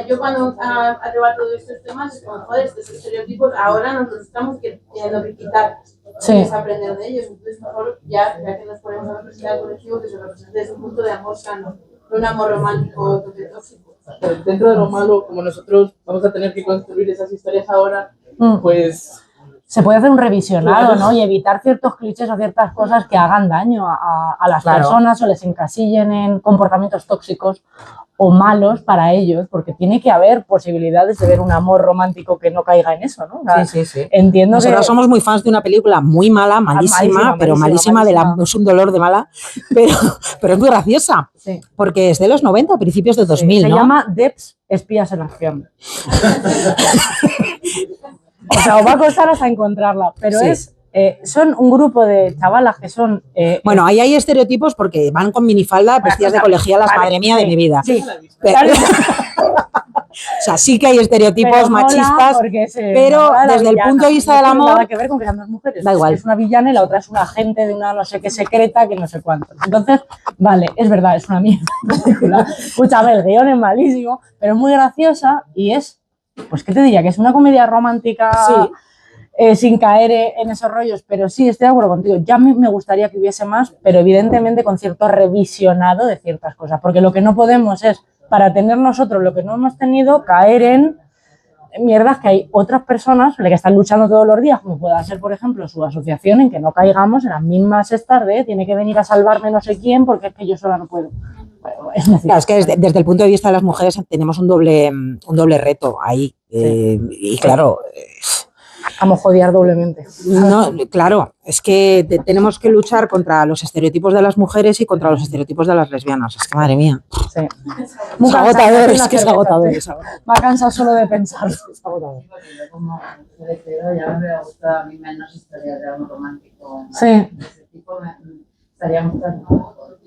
Yo cuando arrebato de estos temas es como, joder, estos estereotipos ahora nos estamos teniendo que quitar, aprender de ellos. Entonces mejor ya que nos ponemos a representar al colectivo, que se represente desde un punto de amor sano, no un amor romántico tóxico.
Dentro de lo malo, como nosotros vamos a tener que construir esas historias ahora, pues...
Se puede hacer un revisionado, ¿no? Y evitar ciertos clichés o ciertas cosas que hagan daño a las personas o les encasillen en comportamientos tóxicos o malos para ellos, porque tiene que haber posibilidades de ver un amor romántico que no caiga en eso, ¿no? O sea,
Sí.
entiendo
Nosotros
que
somos muy fans de una película muy mala, malísima, pero malísima, es un dolor de mala, pero es muy graciosa,
sí.
porque es de los 90, principios de 2000,
Se
¿no?
llama Debs, Espías en Acción. O sea, os va a costar hasta encontrarla, pero
Sí.
son un grupo de chavalas que son...
Bueno, ahí hay estereotipos porque van con minifalda, vestidas de colegialas,
vale,
madre mía de
sí,
mi vida.
Sí,
Pero, o sea, sí que hay estereotipos
pero mola
machistas,
porque
pero
mola la
desde el
villana.
punto de vista
No
del
tiene
amor,
nada que ver con que sean dos mujeres.
da igual.
Es una villana y la otra es una agente de una no sé qué secreta que no sé cuánto. Entonces, vale, es verdad, es una mierda la película. Escúchame, el guión es malísimo, pero es muy graciosa y es, pues, ¿qué te diría? Que es una comedia romántica...
Sí.
Sin caer en esos rollos, pero sí, estoy de acuerdo contigo. Ya me gustaría que hubiese más, pero evidentemente con cierto revisionado de ciertas cosas, porque lo que no podemos es, para tener nosotros lo que no hemos tenido, caer en mierdas que hay otras personas que están luchando todos los días, como pueda ser, por ejemplo, su asociación, en que no caigamos en las mismas estas de tiene que venir a salvarme no sé quién porque es que yo sola no puedo. Bueno, es necesario.
Claro, es que desde el punto de vista de las mujeres tenemos un doble reto ahí.
Sí.
Y claro...
Vamos a jodiar doblemente.
No, claro, es que tenemos que luchar contra los estereotipos de las mujeres y contra los estereotipos de las lesbianas. Es que madre mía.
Sí.
Es agotador, es que es agotador.
Me ha cansado solo de pensarlo.
Es agotador.
Como ya me hubiera gustado a mí menos historias de amor romántico.
Sí.
De ese tipo estaría gustando mejor.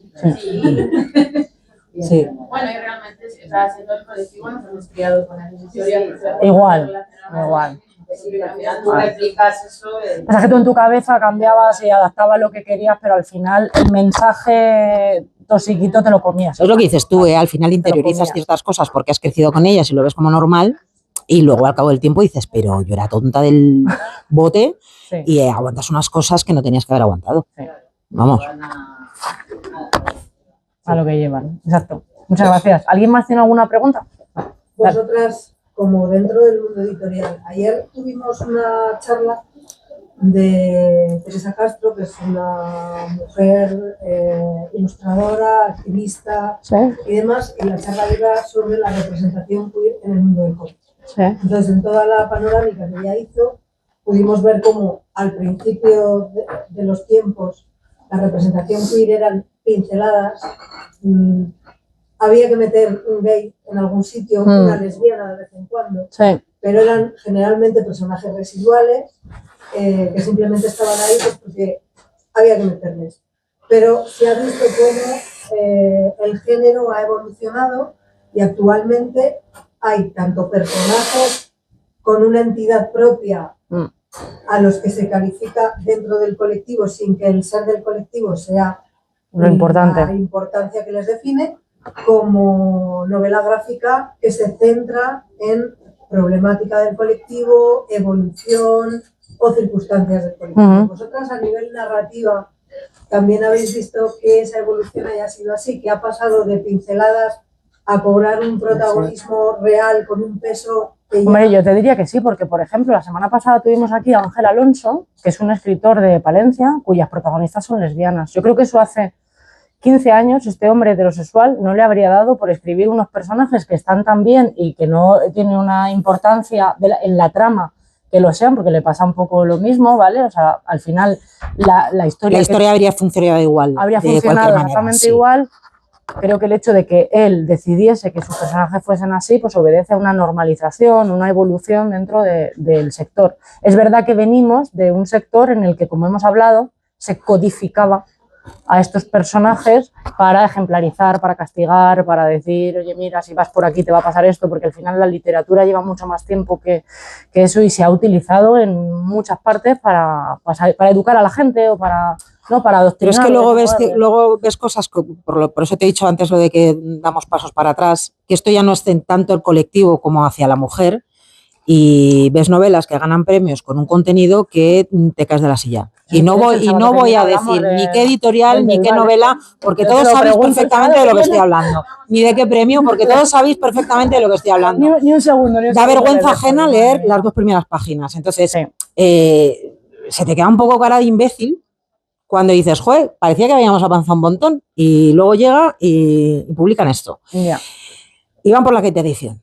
Sí.
Bueno, y realmente, o sea, siendo el colectivo nos hemos criado con esas historias.
Igual.
Sí, al final tú replicas eso.
Pasa que tú en tu cabeza cambiabas y adaptabas lo que querías, pero al final el mensaje tosiquito te lo comías.
Es lo que dices tú, al final interiorizas ciertas cosas porque has crecido con ellas y lo ves como normal y luego al cabo del tiempo dices, pero yo era tonta del bote
Sí.
y aguantas unas cosas que no tenías que haber aguantado.
Sí.
Vamos.
A lo que llevan. Exacto. Muchas gracias. ¿Alguien más tiene alguna pregunta?
Vosotras, como dentro del mundo editorial, ayer tuvimos una charla de Teresa Castro, que es una mujer ilustradora, activista
Sí.
y demás, y la charla iba sobre la representación queer en el mundo del cómic.
Sí.
Entonces, en toda la panorámica que ella hizo, pudimos ver cómo al principio de los tiempos la representación queer eran pinceladas, había que meter un gay en algún sitio, una lesbiana de vez en cuando,
Sí.
pero eran generalmente personajes residuales que simplemente estaban ahí pues porque había que meterles. Pero se ha visto cómo el género ha evolucionado y actualmente hay tanto personajes con una entidad propia a los que se califica dentro del colectivo sin que el ser del colectivo sea
Lo importante.
la importancia que les define, como novela gráfica que se centra en problemática del colectivo, evolución o circunstancias del colectivo. Vosotras a nivel narrativa también habéis visto que esa evolución haya sido así, que ha pasado de pinceladas a cobrar un protagonismo real con un peso que ya...
Hombre, yo te diría que sí, porque, por ejemplo, la semana pasada tuvimos aquí a Ángel Alonso, que es un escritor de Palencia, cuyas protagonistas son lesbianas. Yo creo que eso hace 15 años, este hombre heterosexual no le habría dado por escribir unos personajes que están tan bien y que no tienen una importancia en la trama que lo sean, porque le pasa un poco lo mismo, ¿vale? O sea, al final la historia...
La historia habría funcionado igual.
Habría
de
funcionado
cualquier manera,
exactamente
sí.
igual. Creo que el hecho de que él decidiese que sus personajes fuesen así, pues obedece a una normalización, una evolución dentro del sector. Es verdad que venimos de un sector en el que, como hemos hablado, se codificaba a estos personajes para ejemplarizar, para castigar, para decir, oye, mira, si vas por aquí te va a pasar esto, porque al final la literatura lleva mucho más tiempo que eso y se ha utilizado en muchas partes para educar a la gente o para adoctrinar.
Pero es que luego ves cosas, por eso te he dicho antes lo de que damos pasos para atrás, que esto ya no es tanto el colectivo como hacia la mujer, y ves novelas que ganan premios con un contenido que te caes de la silla. Y no voy a decir ni qué editorial ni qué novela, porque todos sabéis perfectamente de lo que estoy hablando. Ni de qué premio, porque todos sabéis perfectamente de lo que estoy hablando.
Ni un segundo.
Da vergüenza ajena leer las 2 primeras páginas. Entonces, se te queda un poco cara de imbécil cuando dices, joder, parecía que habíamos avanzado un montón. Y luego llega y publican esto.
Yeah.
iban por la quinta edición.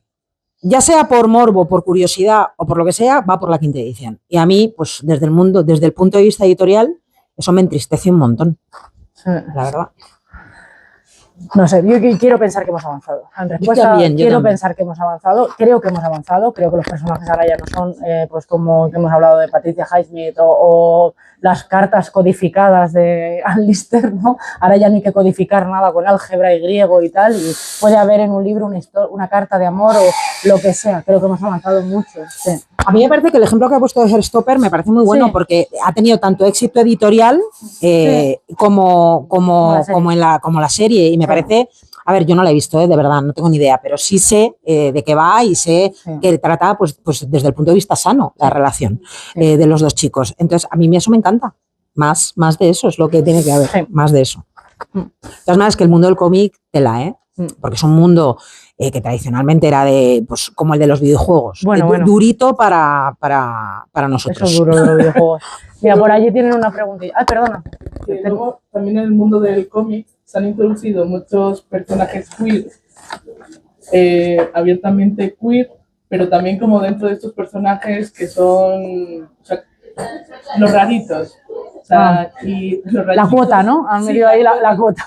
Ya sea por morbo, por curiosidad o por lo que sea, va por la quinta edición. Y a mí, pues desde el punto de vista editorial, eso me entristece un montón, la verdad.
No sé, yo quiero pensar que hemos avanzado. En respuesta,
Yo también.
pensar que hemos avanzado. Creo que hemos avanzado. Creo que los personajes ahora ya no son, pues como que hemos hablado de Patricia Highsmith o las cartas codificadas de Alistair, ¿no? Ahora ya no hay que codificar nada con álgebra y griego y tal. Y puede haber en un libro una carta de amor o lo que sea. Creo que hemos avanzado mucho. Sí.
A mí me parece que el ejemplo que ha puesto de Heartstopper me parece muy bueno, porque ha tenido tanto éxito editorial como la serie, y me parece, a ver, yo no la he visto, de verdad, no tengo ni idea, pero sí sé de qué va y sé que trata pues desde el punto de vista sano la relación de los dos chicos. Entonces, a mí eso me encanta. Más de eso es lo que tiene que haber, más de eso. De todas maneras, que el mundo del cómic tela, porque es un mundo que tradicionalmente era pues como el de los videojuegos, durito para nosotros.
Eso duro de los videojuegos. Mira, por allí tienen una preguntita. Ah, perdona.
Luego, también en el mundo del cómic se han introducido muchos personajes queer, abiertamente queer, pero también como dentro de estos personajes que son, o sea, los raritos. O sea, y los raritos,
la cuota, ¿no? Han metido ahí la cuota.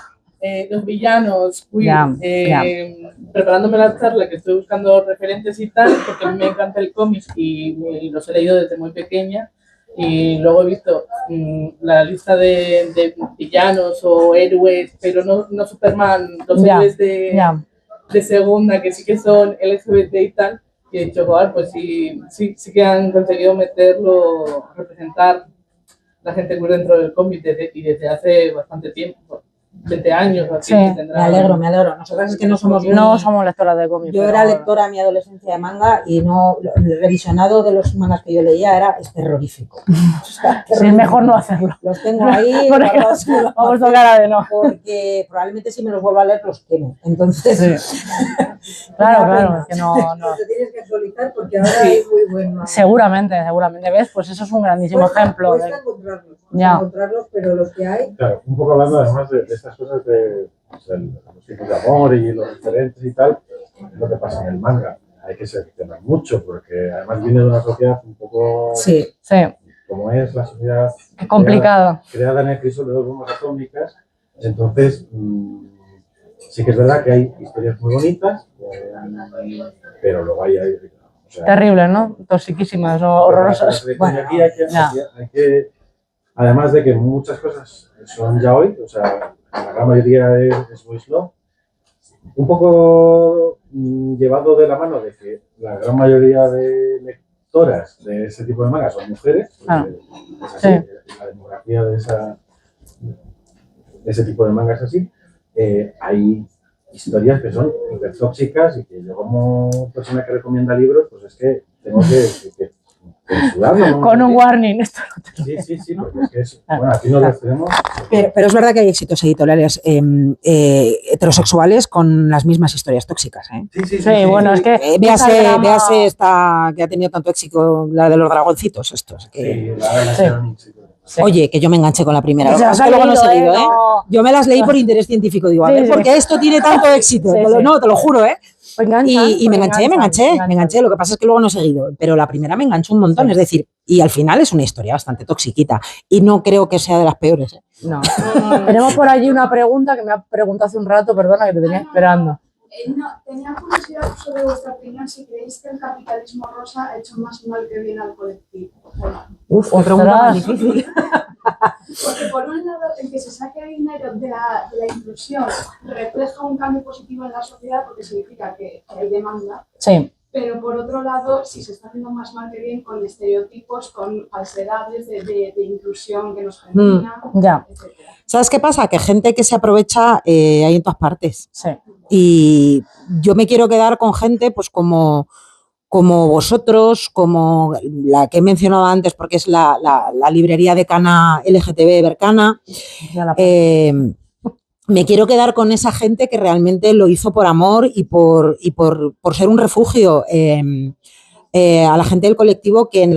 Los villanos, queer, preparándome la charla, que estoy buscando referentes y tal, porque a mí me encanta el cómic y los he leído desde muy pequeña, y luego he visto la lista de villanos o héroes, pero no Superman, los héroes de segunda, que sí que son LGBT y tal, y he dicho, pues sí que han conseguido meterlo, representar la gente queer dentro del cómic y desde hace bastante tiempo. 20 años o así.
Sí, me alegro. Nosotras es que no somos
lectoras de cómics.
Yo era lectora en mi adolescencia de manga y el revisionado de los mangas que yo leía es terrorífico. O sea,
sí, es mejor no hacerlo.
Los tengo ahí.
Vamos a tocar de no.
Porque probablemente si me los vuelvo a leer los quemo. Entonces.
Claro, es que no.
Te tienes que actualizar porque ahora es muy bueno.
Seguramente. ¿Ves? Pues eso es un grandísimo ejemplo.
Cuesta encontrarlos, pero los que hay.
Claro, un poco hablando además de estas cosas de los tipos de amor y los diferentes y tal, es lo que pasa en el manga. Hay que seleccionar mucho porque además viene de una sociedad un poco como es la sociedad
complicada,
creada en el crisol de dos bombas atómicas. Entonces sí que es verdad que hay historias muy bonitas, pero luego hay
terribles, ¿no? Toxiquísimas o horrorosas.
Bueno, aquí hay que, además de que muchas cosas son ya hoy, o sea, la gran mayoría es muy slow, un poco llevado de la mano de que la gran mayoría de lectoras de ese tipo de mangas son mujeres, es así, la demografía de ese tipo de mangas así, hay historias que son hipertóxicas y que yo como persona que recomienda libros, pues es que tengo que sudarlo, ¿no?
Con un warning, esto
Sí, porque es que bueno, aquí no lo tenemos.
Pero es verdad que hay éxitos editoriales heterosexuales con las mismas historias tóxicas,
Sí, bueno, es que
véase esta que ha tenido tanto éxito, la de los dragoncitos estos. Oye, que yo me enganché con la primera. Luego no he seguido, Yo me las leí por interés científico, digo, a ver, porque esto tiene tanto éxito. No, te lo juro, Y me enganché. Lo que pasa es que luego no he seguido, pero la primera me enganchó un montón. Es decir, y al final es una historia bastante toxiquita. Y no creo que sea de las peores.
No. Tenemos por allí una pregunta que me ha preguntado hace un rato, perdona, que te tenía esperando.
Tenía curiosidad sobre vuestra opinión si creéis que el capitalismo rosa ha hecho más mal que bien al colectivo.
Una pregunta más difícil.
Porque por un lado, el que se saque dinero de la inclusión refleja un cambio positivo en la sociedad porque significa que hay demanda.
Sí.
Pero por otro lado, si se está haciendo más mal que bien con estereotipos, con falsedades de inclusión que nos generan, etc.
¿Sabes qué pasa? Que gente que se aprovecha hay en todas partes.
Sí.
Y yo me quiero quedar con gente pues como vosotros, como la que he mencionado antes, porque es la librería de Cana LGTB Bercana. Me quiero quedar con esa gente que realmente lo hizo por amor y por ser un refugio a la gente del colectivo que en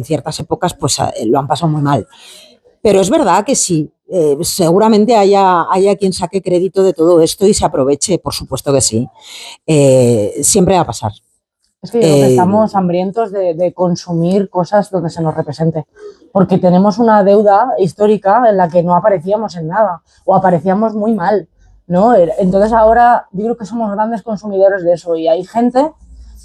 ciertas épocas pues lo han pasado muy mal. Pero es verdad que sí. Seguramente haya quien saque crédito de todo esto y se aproveche, por supuesto que sí. Siempre va a pasar.
Es que yo creo que estamos hambrientos de consumir cosas donde se nos represente, porque tenemos una deuda histórica en la que no aparecíamos en nada o aparecíamos muy mal, ¿no? Entonces ahora yo creo que somos grandes consumidores de eso y hay gente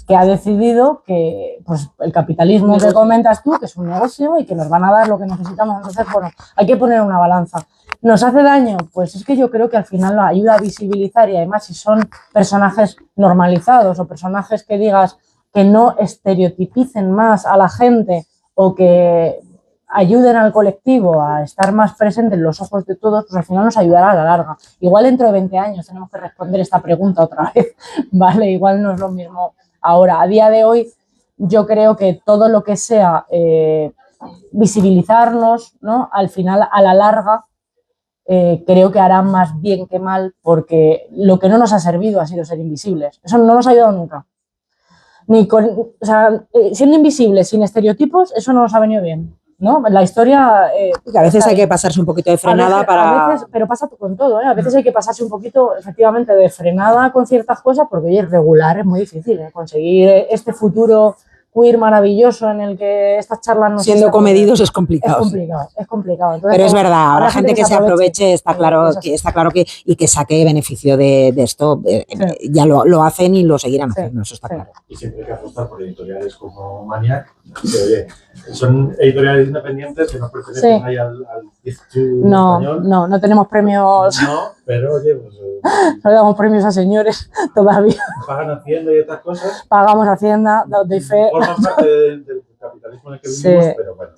que ha decidido que pues, el capitalismo que comentas tú, que es un negocio y que nos van a dar lo que necesitamos. Entonces, bueno, hay que poner una balanza. ¿Nos hace daño? Pues es que yo creo que al final lo ayuda a visibilizar y además si son personajes normalizados o personajes que digas que no estereotipicen más a la gente o que ayuden al colectivo a estar más presente en los ojos de todos, pues al final nos ayudará a la larga. Igual dentro de 20 años tenemos que responder esta pregunta otra vez, ¿vale? Igual no es lo mismo ahora. A día de hoy yo creo que todo lo que sea visibilizarnos, ¿no? Al final, a la larga, creo que hará más bien que mal porque lo que no nos ha servido ha sido ser invisibles. Eso no nos ha ayudado nunca. Siendo invisibles, sin estereotipos, eso no nos ha venido bien, ¿no? La historia...
a veces hay que pasarse un poquito de frenada
pero pasa con todo, ¿eh? A veces hay que pasarse un poquito, efectivamente, de frenada con ciertas cosas porque, oye, regular es muy difícil, ¿eh? Conseguir este futuro queer maravilloso en el que estas charlas no
siendo comedidos es complicado.
Es complicado. Entonces,
pero es verdad, habrá gente que se aproveche, está claro que y que saque beneficio de esto. Ya lo hacen y lo seguirán haciendo, eso está claro.
Y siempre hay que apostar por editoriales como Maniac, que oye, son editoriales independientes que no pertenecen ahí al español.
No tenemos premios.
No, pero oye, pues...
no damos premios a señores todavía.
Pagan Hacienda y otras cosas.
Pagamos Hacienda, doy fe.
Forman parte del capitalismo en el que vivimos, pero bueno,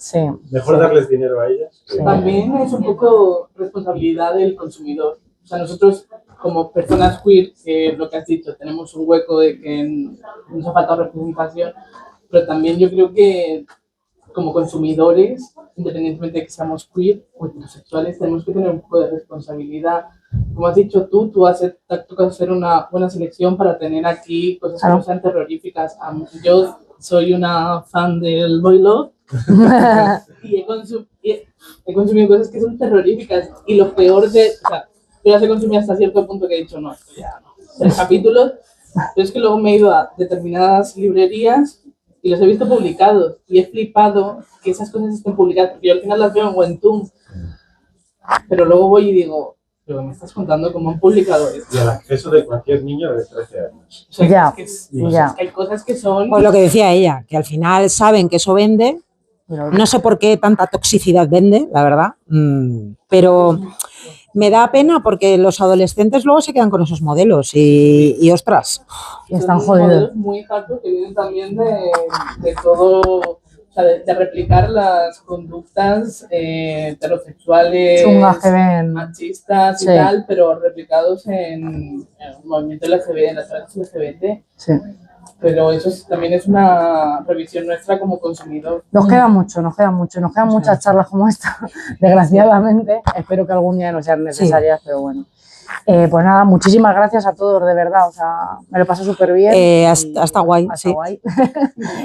mejor darles dinero a ellas.
También es un poco responsabilidad del consumidor. O sea, nosotros como personas queer, lo que has dicho, tenemos un hueco de que nos ha faltado representación, pero también yo creo que como consumidores, independientemente de que seamos queer o heterosexuales, tenemos que tener un poco de responsabilidad. Como has dicho tú tocas hacer una buena selección para tener aquí cosas que no sean terroríficas. Yo soy una fan del Boy Love y he consumido cosas que son terroríficas y lo peor yo las he consumido hasta cierto punto que he dicho, no, esto ya no. 3 capítulos, pero es que luego me he ido a determinadas librerías y los he visto publicados y he flipado que esas cosas estén publicadas, porque yo al final las veo en Webtoon, pero luego voy y digo, pero me estás contando cómo han publicado esto.
Y al acceso de cualquier niño de 13 años.
O sea, es que hay cosas que son...
Pues lo que decía ella, que al final saben que eso vende, no sé por qué tanta toxicidad vende, la verdad, pero me da pena porque los adolescentes luego se quedan con esos modelos y ostras,
y están jodidos.
Modelos muy hartos que vienen también de todo, o sea, de replicar las conductas heterosexuales,
chungas que ven,
machistas y tal, pero replicados en el movimiento LGBT, en las redes LGBT.
Sí.
Pero eso también es una revisión nuestra como consumidor.
Nos queda muchas charlas como esta, desgraciadamente. Espero que algún día no sean necesarias, pero bueno. Pues nada, muchísimas gracias a todos, de verdad. O sea, me lo paso súper bien.
Hasta guay,
guay.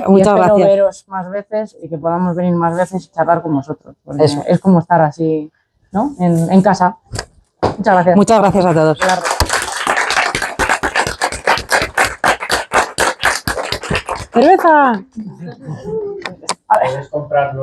Muchas
espero
gracias.
veros más veces y que podamos venir más veces y charlar con vosotros. Porque es como estar así, ¿no? En casa. Muchas gracias.
Muchas gracias a todos. ¡Cerveza!
Puedes comprarlo.